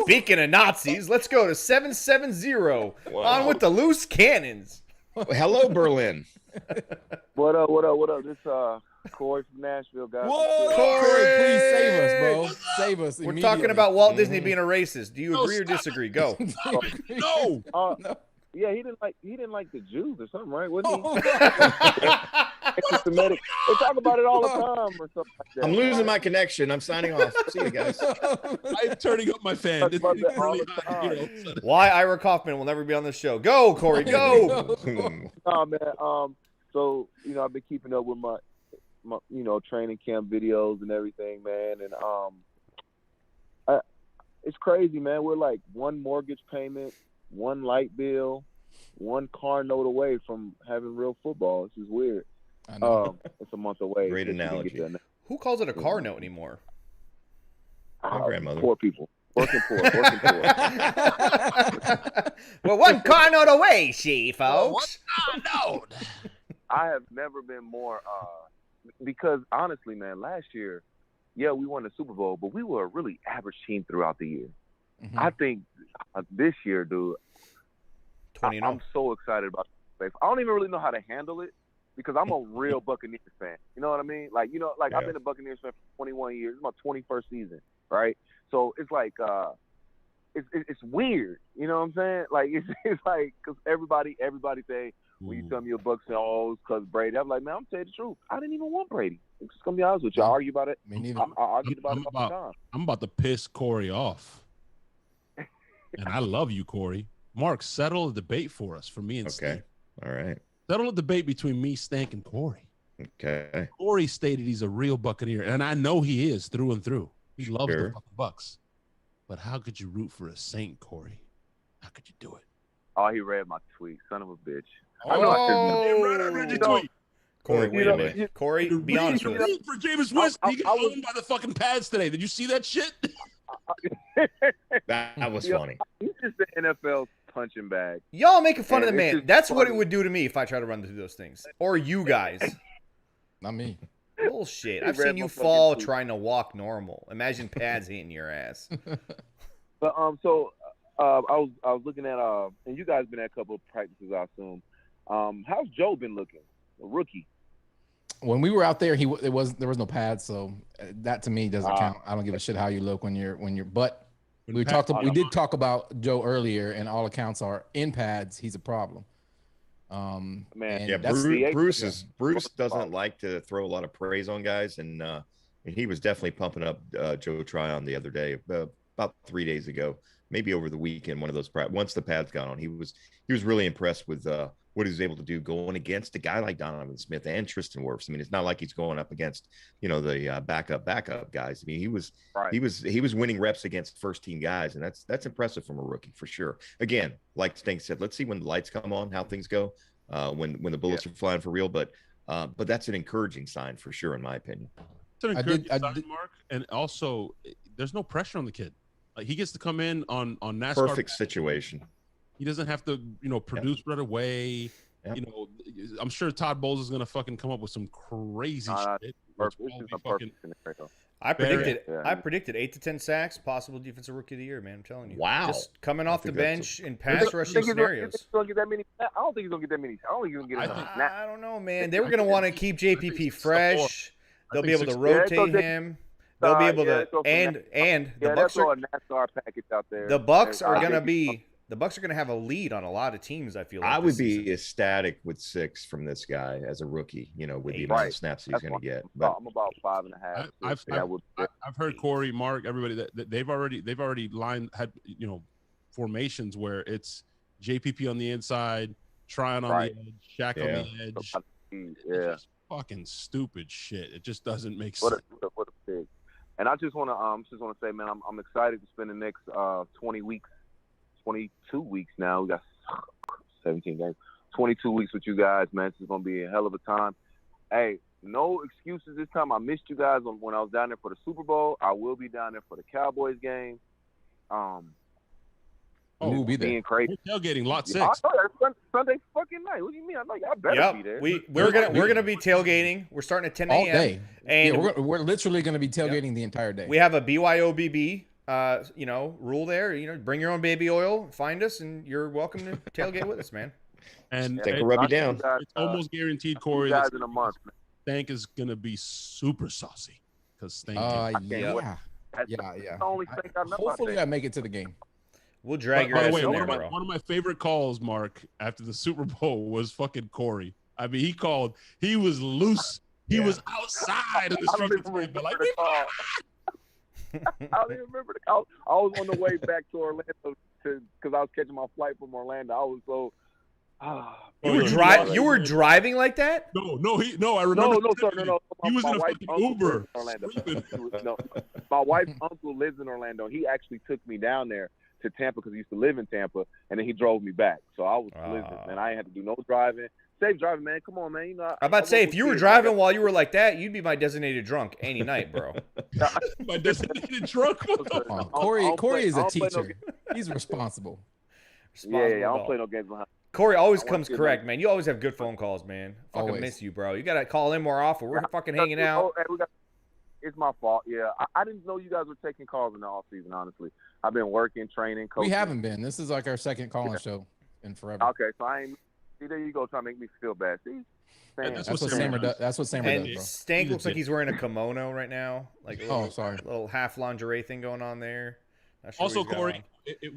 Speaking of Nazis, let's go to 770 on with the loose cannons. Hello, Berlin. What up? This Corey from Nashville, guys. Corey, please save us, bro. Save us. We're talking about Walt Disney being a racist. Do you agree or disagree? Go. No. Yeah, he didn't like the Jews or something, right? Wasn't he? Anti-Semitic. They talk about it all the time or something like that. I'm losing my connection. I'm signing off. See you guys. I'm turning up my fan. It's really hot, Why Ira Kaufman will never be on this show. Go, Corey, go. Oh, man. So, I've been keeping up with my training camp videos and everything, man. And it's crazy, man. We're like one mortgage payment, one light bill, one car note away from having real football. This is weird. I know. It's a month away. Great analogy. Who calls it a car note anymore? My grandmother. Poor people. Working poor. Well, one car note away, folks. One car note. I have never been more because honestly, man, last year, yeah, we won the Super Bowl, but we were a really average team throughout the year. Mm-hmm. I think this year, dude, I'm so excited about this. I don't even really know how to handle it because I'm a real Buccaneers fan. You know what I mean? Like, I've been a Buccaneers fan for 21 years. It's my 21st season, right? So it's like, it's weird. You know what I'm saying? Like, it's like, because everybody say, when you tell me your Bucs fan, oh, it's because Brady. I'm like, man, I'm telling you the truth. I didn't even want Brady. I'm just going to be honest with you. I argue about it. Me neither. I argue about it all the time. I'm about to piss Corey off. And I love you, Corey. Mark, settle a debate for us, for me and Stank. All right. Settle a debate between me, Stank, and Corey. Okay. Corey stated he's a real Buccaneer, and I know he is through and through. He loves the fucking Bucs. But how could you root for a Saint, Corey? How could you do it? Oh, he read my tweet. Son of a bitch. I read your tweet. Corey, wait a minute. Corey, be honest with us. For Jameis Winston, he got owned by the fucking pads today. Did you see that shit? That was funny. He's just the NFL punching bag. Y'all making fun of the man. That's what it would do to me if I try to run through those things. Or you guys. Not me. Bullshit. I've seen you fall trying to walk normal. Imagine pads hitting your ass. But I was looking at and you guys been at a couple of practices, I assume. How's Joe been looking? A rookie. When we were out there, there was no pads, so that to me doesn't count. I don't give a shit how you look when you're. But we did talk about Joe earlier, and all accounts are in pads. He's a problem. Man, yeah, Bruce doesn't like to throw a lot of praise on guys, and he was definitely pumping up Joe Tryon the other day. about 3 days ago, maybe over the weekend, one of those once the pads got on, he was really impressed with what he was able to do going against a guy like Donovan Smith and Tristan Wirfs. I mean, it's not like he's going up against, the backup guys. I mean, he was winning reps against first team guys, and that's impressive from a rookie for sure. Again, like Stink said, let's see when the lights come on, how things go, when the bullets are flying for real. But that's an encouraging sign for sure, in my opinion. It's an encouraging sign, Mark, and also there's no pressure on the kid. Like, he gets to come in on NASCAR. Perfect situation. He doesn't have to, produce right away. Yep. I'm sure Todd Bowles is gonna fucking come up with some crazy shit. I predicted 8 to 10 sacks, possible defensive rookie of the year, man. I'm telling you. Wow. Just coming off the bench in pass rushing scenarios. I don't think he's gonna get that many. I don't think he's gonna get enough snaps. I don't know, man. They were gonna want to keep JPP fresh. They'll be able to rotate him. They'll be able to, and the Bucs are a NASCAR package out there. The Bucs are gonna have a lead on a lot of teams. I feel like I would be ecstatic with 6 from this guy as a rookie. With the amount of snaps he's going to get. But I'm about 5.5. I've heard Corey, Mark, everybody that they've already had formations where it's JPP on the inside, Tryon on the edge, Shaq on the edge. Yeah, it's fucking stupid shit. It just doesn't make sense. What a pig. And I just want to say, man, I'm excited to spend the next 22 weeks now. We got 17 games. 22 weeks with you guys, man. This is going to be a hell of a time. Hey, no excuses this time. I missed you guys when I was down there for the Super Bowl. I will be down there for the Cowboys game. We'll be there. Being crazy. We're tailgating lot 6. I know that's Sunday fucking night. What do you mean? I know y'all better be there. We're gonna be tailgating. We're starting at 10 a.m. all day, and we're literally gonna be tailgating the entire day. We have a BYOBB. Rule there. Bring your own baby oil. Find us, and you're welcome to tailgate with us, man. And Stank will rub you down. It's almost guaranteed, Corey. Guys in a month. Stank is gonna be super saucy because Stank. Yeah. Hopefully, I make it to the game. We'll drag your by ass the way, in one there, bro. of my favorite calls, Mark, after the Super Bowl was fucking Corey. I mean, he called. He was loose. He was outside of the structure. Like, I don't even remember the call. I was on the way back to Orlando because I was catching my flight from Orlando. I was so. You were driving like that? No. I remember. No. He was in a fucking Uber. No, my wife's uncle lives in Orlando. He actually took me down there to Tampa because he used to live in Tampa, and then he drove me back. So I was listening, man. I ain't had to do no driving. Safe driving, man. Come on, man. I'm about to say, if you were driving while you were like that, you'd be my designated drunk any night, bro. My designated drunk? Corey is a teacher. He's responsible. Yeah, I don't play no games behind. Corey always comes correct, man. You always have good phone calls, man. Fucking miss you, bro. You got to call in more often. We're fucking hanging out. It's my fault. Yeah, I didn't know you guys were taking calls in the off season. Honestly, I've been working, training, coaching. We haven't been. This is like our second calling show in forever. Okay, so I ain't. See, there you go, trying to make me feel bad. See, that's what Sammer does. That's what Sammer does, bro. Stank looks like he's wearing a kimono right now, like sorry, little half lingerie thing going on there. Also, Corey,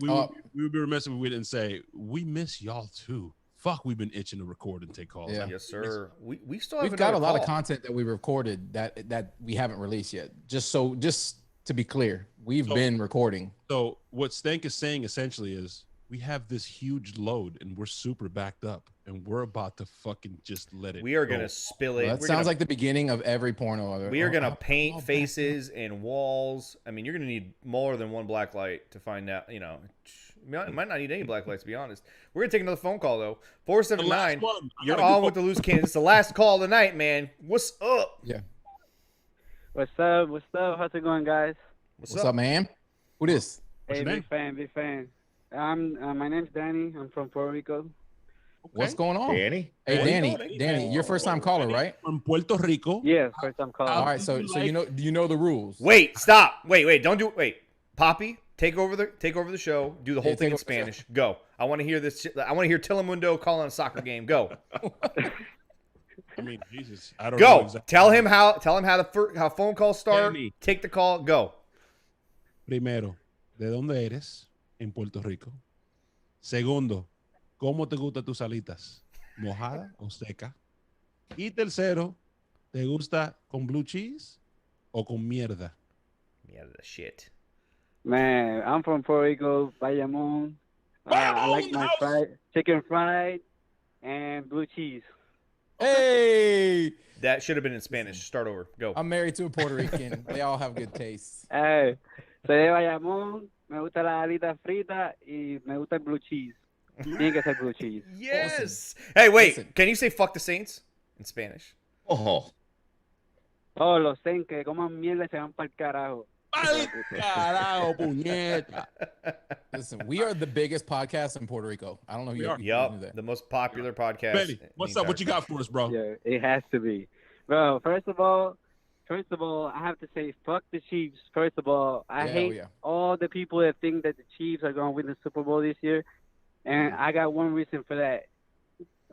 we would be remiss if we didn't say we miss y'all too. Fuck, we've been itching to record and take calls. Yeah. Yes, sir. We've got a lot of content that we recorded that we haven't released yet. Just to be clear, we've been recording. So what Stank is saying essentially is we have this huge load and we're super backed up and we're about to fucking just let it. We are gonna spill it. Well, that sounds like the beginning of every porno. We are gonna paint faces and walls. I mean, you're gonna need more than one black light to find out. You might not need any black lights, to be honest. We're going to take another phone call, though. 479. You're on with the Loose Cannons. It's the last call of the night, man. What's up? Yeah. What's up? How's it going, guys? What's up, man? Who this? Hey, big fan. My name's Danny. I'm from Puerto Rico. Okay. What's going on? Danny? Hey, Danny, you're first time caller, right? From Puerto Rico. Yeah, first time caller. All right, so do you know the rules? Wait, stop. Wait, don't do it. Wait. Poppy, take over the show. Do the whole thing in Spanish. Go. I want to hear this. I want to hear Telemundo calling a soccer game. Go. I mean, Jesus. I don't go. know exactly. Tell him how phone calls start. Danny. Take the call. Go. Primero, ¿de dónde eres? En Puerto Rico. Segundo, ¿cómo te gustan tus alitas? ¿Mojada o seca? Y tercero, ¿te gusta con blue cheese o con mierda? Mierda shit. Man, I'm from Puerto Rico, Bayamon. I like my chicken fried and blue cheese. Hey, That should have been in Spanish. Start over. Go. I'm married to a Puerto Rican. They all have good tastes. Hey, soy de Bayamon. Me gusta la alita frita y me gusta el blue cheese. Tiene que ser blue cheese. Yes. Awesome. Hey, wait. Listen. Can you say "fuck the Saints" in Spanish? Oh, Oh, los Saints que coman mierda y se van para el carajo. Ay, carajo, puñeta. Listen, we are the biggest podcast in Puerto Rico. I don't know who you knew Yup. that. The most popular podcast. Benny, in what's the up? What you entire got for us, bro? Yeah, it has to be. Bro, first of all, I have to say fuck the Chiefs. First of all, I hate all the people that think that the Chiefs are going to win the Super Bowl this year. And I got one reason for that.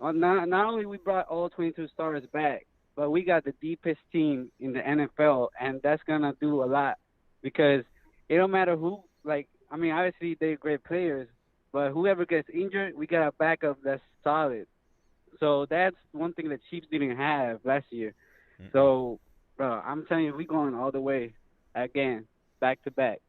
Not only we brought all 22 stars back, but we got the deepest team in the NFL, and that's going to do a lot because it don't matter who, obviously they're great players, but whoever gets injured, we got a backup that's solid. So that's one thing the Chiefs didn't have last year. Mm-mm. So, bro, I'm telling you, we're going all the way again, back to back.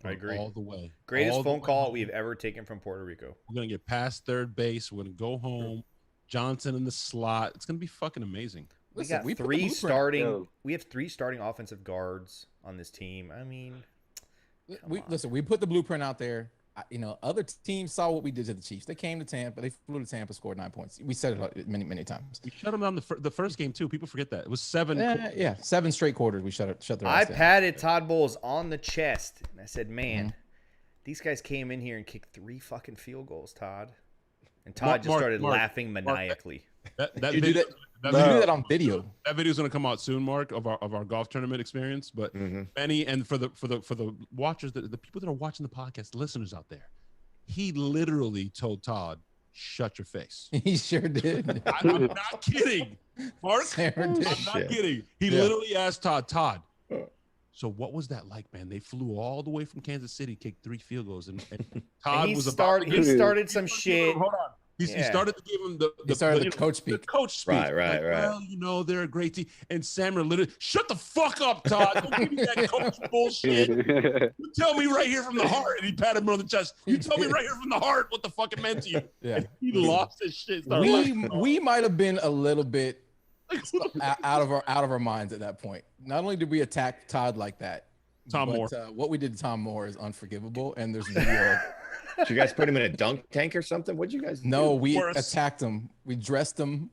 I agree. All the way. Greatest All the phone way call home. we've ever taken from Puerto Rico. We're going to get past third base. We're going to go home. Johnson in the slot. It's going to be fucking amazing. Listen, we put the three blueprint. starting. We have 3 starting offensive guards on this team. I mean, We put the blueprint out there. Other teams saw what we did to the Chiefs. They came to Tampa. They flew to Tampa, scored 9 points. We said it many, many times. We shut them down the first game, too. People forget that. It was 7. Yeah, 7 straight quarters. We shut their I ass down. patted Todd Bowles on the chest and I said, "Man, these guys came in here and kicked 3 fucking field goals, Todd." And Todd just started laughing maniacally. That You do video, that. You do that on video. That video's going to come out soon, Mark, of our golf tournament experience. But Benny, and for the watchers, the people that are watching the podcast, the listeners out there, he literally told Todd, "Shut your face." He sure did. I'm not kidding, Mark. I'm not kidding. He literally asked Todd, "So what was that like, man? They flew all the way from Kansas City, kicked 3 field goals, and Todd he was started some shit. Hold on. He started to give him the coach speak. The coach speak. Right. Well, they're a great team. And Samuel literally, "Shut the fuck up, Todd. Don't give me that coach bullshit. You tell me right here from the heart." And he patted him on the chest. "You tell me right here from the heart what the fuck it meant to you." Yeah. He lost his shit. We might have been a little bit out of our minds at that point. Not only did we attack Todd like that, Tom Moore. What we did to Tom Moore is unforgivable. And there's video. Did you guys put him in a dunk tank or something? What'd you guys do? No, we attacked him. We dressed him.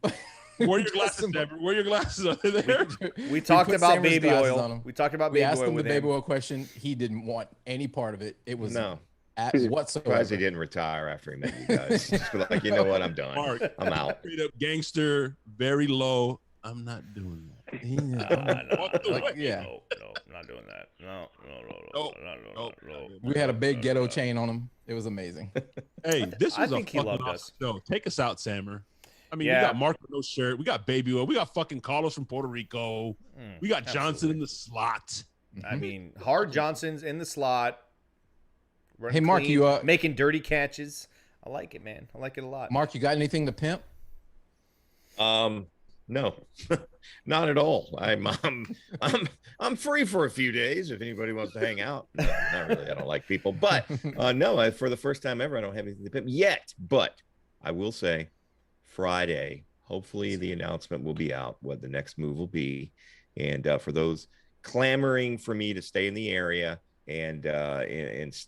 Wear your glasses, Deborah. Wear your glasses over there. We talked about Sammer's baby glasses oil. on him. We talked about We baby asked oil him the with baby him. oil question. He didn't want any part of it. It was No. whatsoever. Surprised he didn't retire after he met you guys. Just be like, you know what? I'm done. Mark, I'm out. straight up gangster, very low. "I'm not doing that." No, yeah. No, I'm not doing that. No. We had a big ghetto chain on him. It was amazing. Hey, this was I think he fucking loved awesome us. show. Take us out, Sammer. I mean, Yeah. we got Mark with no shirt. We got Baby Oil. We got fucking Carlos from Puerto Rico. We got Johnson in the slot. I mean, Hard Johnson's in the slot. running Hey, Mark, clean, you making dirty catches. I like it, man. I like it a lot. Mark, you got anything to pimp? No, not at all. I'm free for a few days if anybody wants to hang out. No, not really. I don't like people, but no, for the first time ever, I don't have anything to pimp yet. But I will say, Friday, hopefully the announcement will be out what the next move will be, and for those clamoring for me to stay in the area and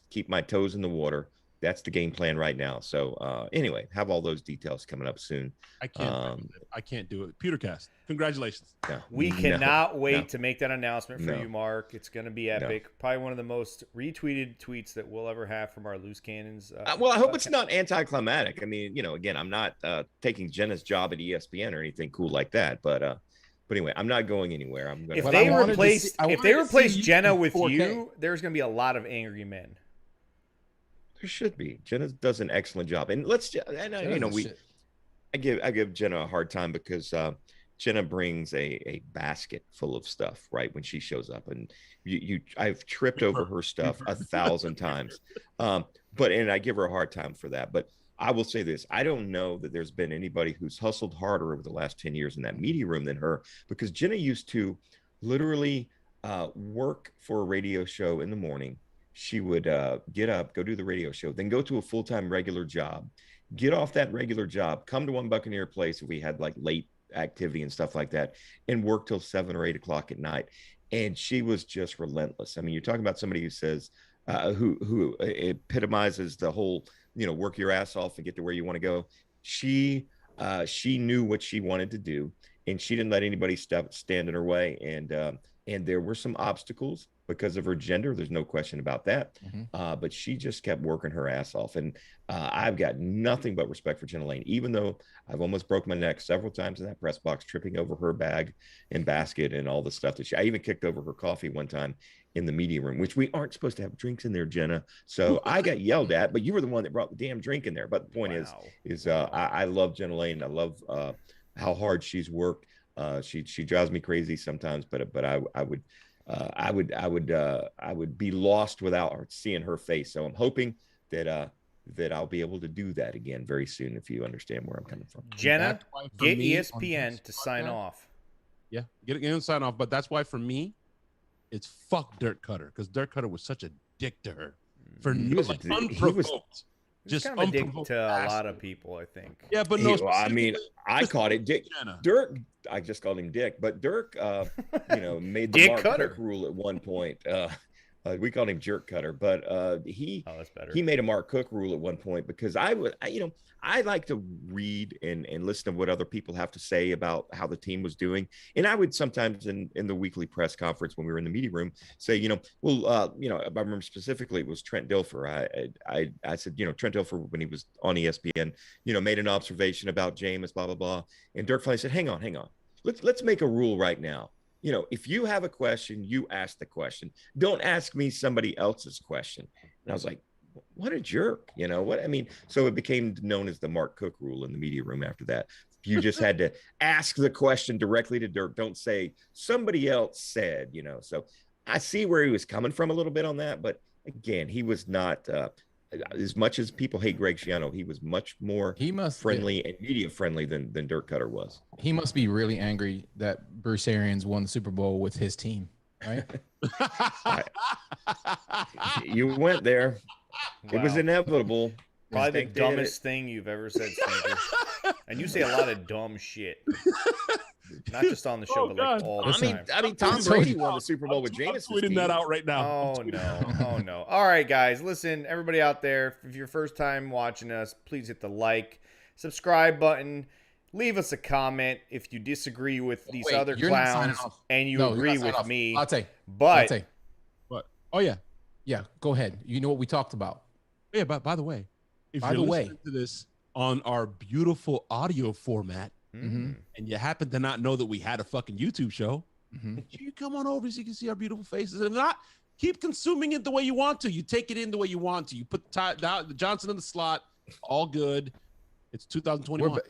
keep my toes in the water. That's the game plan right now. So anyway, have all those details coming up soon. I can't do it. Pewtercast, congratulations. No, We cannot wait to make that announcement for No. you, Mark. It's going to be epic. Probably one of the most retweeted tweets that we'll ever have from our Loose Cannons. Well, I hope it's not anticlimactic. I mean, again, I'm not taking Jenna's job at ESPN or anything cool like that. But anyway, I'm not going anywhere. I'm going. If But they I wanted to replace see- I if they wanted to replace see you Jenna in with 4K. you, there's going to be a lot of angry men. There should be. Jenna does an excellent job, and I give Jenna a hard time because Jenna brings a basket full of stuff right when she shows up, and I've tripped over her stuff 1,000 times, and I give her a hard time for that. But I will say this: I don't know that there's been anybody who's hustled harder over the last 10 years in that media room than her, because Jenna used to literally work for a radio show in the morning, she would get up, go do the radio show, then go to a full-time regular job, get off that regular job, come to One Buccaneer Place if we had like late activity and stuff like that, and work till 7 or 8 o'clock at night. And she was just relentless. I mean, you're talking about somebody who says, who epitomizes the whole, work your ass off and get to where you want to go. She knew what she wanted to do, and she didn't let anybody stand in her way. And there were some obstacles because of her gender. There's no question about that. But she just kept working her ass off. And I've got nothing but respect for Jenna Lane, even though I've almost broke my neck several times in that press box, tripping over her bag and basket and all the stuff that I even kicked over her coffee one time in the media room, which we aren't supposed to have drinks in there, Jenna. So I got yelled at, but you were the one that brought the damn drink in there. But the point is I love Jenna Lane. I love how hard she's worked. She drives me crazy sometimes, but I would be lost without seeing her face. So I'm hoping that I'll be able to do that again very soon, if you understand where I'm coming from. Jenna, get ESPN to sign off. Yeah, get it and sign off. But that's why for me, it's fuck Dirk Koetter, because Dirk Koetter was such a dick to her for unprovoked. Just kind of a dick to a lot of people, I think. Yeah, but I called it Dick. Dirk, I just called him Dick, but Dirk, made the Mark Cook rule at one point. We called him Jerk Cutter, but he made a Mark Cook rule at one point, because I like to read and listen to what other people have to say about how the team was doing. And I would sometimes in the weekly press conference when we were in the media room say, I remember specifically it was Trent Dilfer. I said, Trent Dilfer, when he was on ESPN, made an observation about Jameis, blah, blah, blah. And Dirk finally said, hang on. Let's make a rule right now. If you have a question, you ask the question. Don't ask me somebody else's question. And I was like, what a jerk. So it became known as the Mark Cook rule in the media room after that. You just had to ask the question directly to Dirk. Don't say somebody else said, So I see where he was coming from a little bit on that. But again, he was not, as much as people hate Greg Schiano, he was much more friendly and media friendly than Dirk Koetter was. He must be really angry that Bruce Arians won the Super Bowl with his team, right? You went there. Wow. It was inevitable. Probably the dumbest thing you've ever said, Stinker. And you say a lot of dumb shit. Not just on the show, but like all the time. I mean, Tom Brady won the Super Bowl with Jameis. I'm tweeting that out right now. Oh no. All right, guys, listen, everybody out there, if you're first time watching us, please hit the like, subscribe button, leave us a comment if you disagree with these other clowns and you agree with me. Latte. What? Oh yeah. Yeah, go ahead. You know what we talked about. Yeah, but by the way, if you're listening to this on our beautiful audio format, and you happen to not know that we had a fucking YouTube show, you come on over so you can see our beautiful faces and not keep consuming it the way you want to. You take it in the way you want to. You put Johnson in the slot, all good. It's 2021.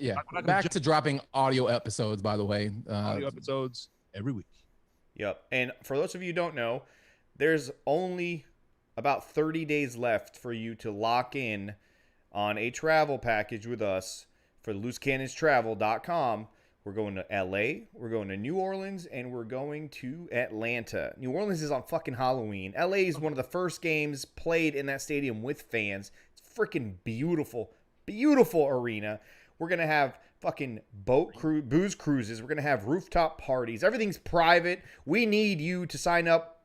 Back to dropping audio episodes, by the way. Audio episodes every week. Yep. And for those of you who don't know, there's only about 30 days left for you to lock in on a travel package with us for loosecannonstravel.com. We're going to LA, we're going to New Orleans, and we're going to Atlanta. New Orleans is on fucking Halloween. LA is one of the first games played in that stadium with fans. It's freaking beautiful, beautiful arena. We're going to have fucking booze cruises. We're going to have rooftop parties. Everything's private. We need you to sign up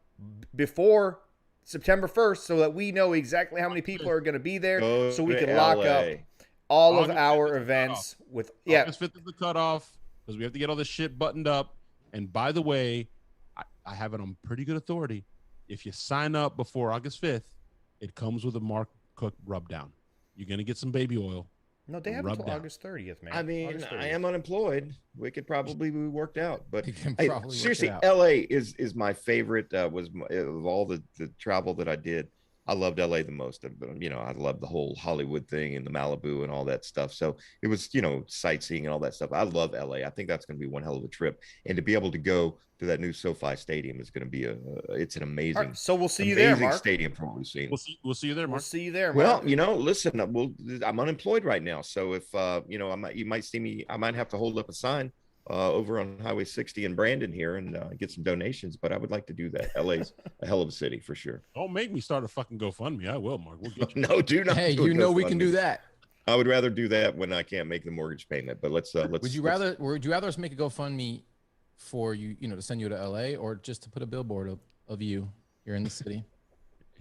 before September 1st so that we know exactly how many people are going to be there, so we can lock up all of our events with August 5th is the cutoff, because we have to get all this shit buttoned up. And by the way, I have it on pretty good authority. If you sign up before August 5th, it comes with a Mark Cook rub down. You're going to get some baby oil. No, they have until August 30th, man. I mean, I am unemployed. We could probably be worked out. But seriously, out. LA is my favorite. Was of all the travel that I did, I loved LA the most. I loved the whole Hollywood thing and the Malibu and all that stuff. So it was, sightseeing and all that stuff. I love LA. I think that's going to be one hell of a trip. And to be able to go to that new SoFi Stadium is going to be it's an amazing. Right, so we'll see you there, Mark. Stadium from what we've seen. We'll see you there, Mark. We'll see you there, Mark. Well, listen, I'm unemployed right now. So if, you might see me, I might have to hold up a sign over on Highway 60 in Brandon here and get some donations. But I would like to do that. LA's a hell of a city for sure. Don't make me start a fucking GoFundMe. I will, Mark. We'll get you. No, do not. Hey, do a you know we can GoFundMe. do that. I would rather do that when I can't make the mortgage payment. But let's. Would you rather us make a GoFundMe for you, to send you to LA, or just to put a billboard of you here in the city?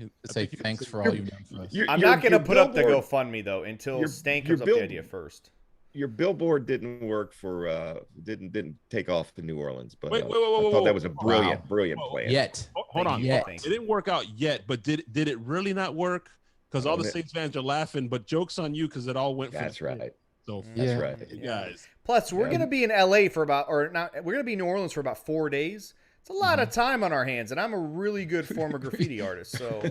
To say thanks for all you've done for us. I'm not going to put up the GoFundMe though until Stank comes up with the idea first. Your billboard didn't work for didn't take off in New Orleans, but wait, I thought that was a brilliant plan. Yet. Hold on. Yet. It didn't work out yet, but did it really not work? Because all the Saints fans are laughing, but joke's on you because it all went. That's right. So that's right, guys. Plus, we're going to be in LA for about, or not, we're going to be in New Orleans for about 4 days. It's a lot of time on our hands, and I'm a really good former graffiti artist. So,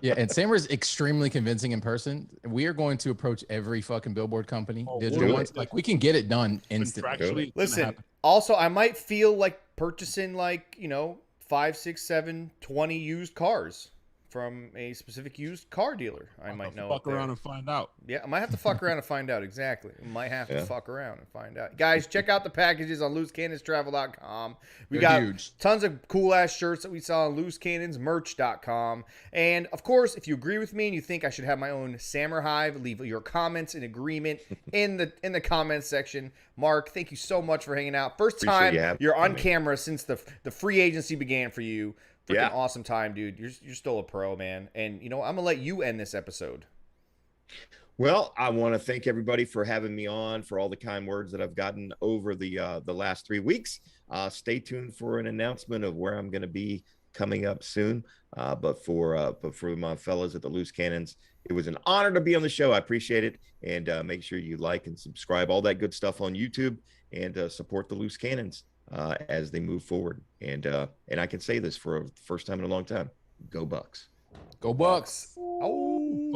yeah, and Sammer's extremely convincing in person. We are going to approach every fucking billboard company, digital ones. Like, we can get it done instantly. Listen, also, I might feel like purchasing 5, 6, 7, 20 used cars from a specific used car dealer. I might know. Fuck around and find out. Yeah, I might have to fuck around and find out. Exactly. I might have to fuck around and find out. Guys, check out the packages on loosecannonstravel.com. We got tons of cool ass shirts that we saw on loosecannonsmerch.com. And of course, if you agree with me and you think I should have my own Sammer Hive, leave your comments in agreement in the comments section. Mark, thank you so much for hanging out. First time you're on camera since the free agency began for you. Freaking awesome time, dude. You're still a pro, man. And I'm gonna let you end this episode. Well, I want to thank everybody for having me on, for all the kind words that I've gotten over the last 3 weeks. Stay tuned for an announcement of where I'm going to be coming up soon. But for my fellas at the Loose Cannons, it was an honor to be on the show. I appreciate it. And make sure you like and subscribe, all that good stuff on YouTube, and support the Loose Cannons as they move forward. And I can say this for the first time in a long time: go Bucs. Go Bucs. Oh.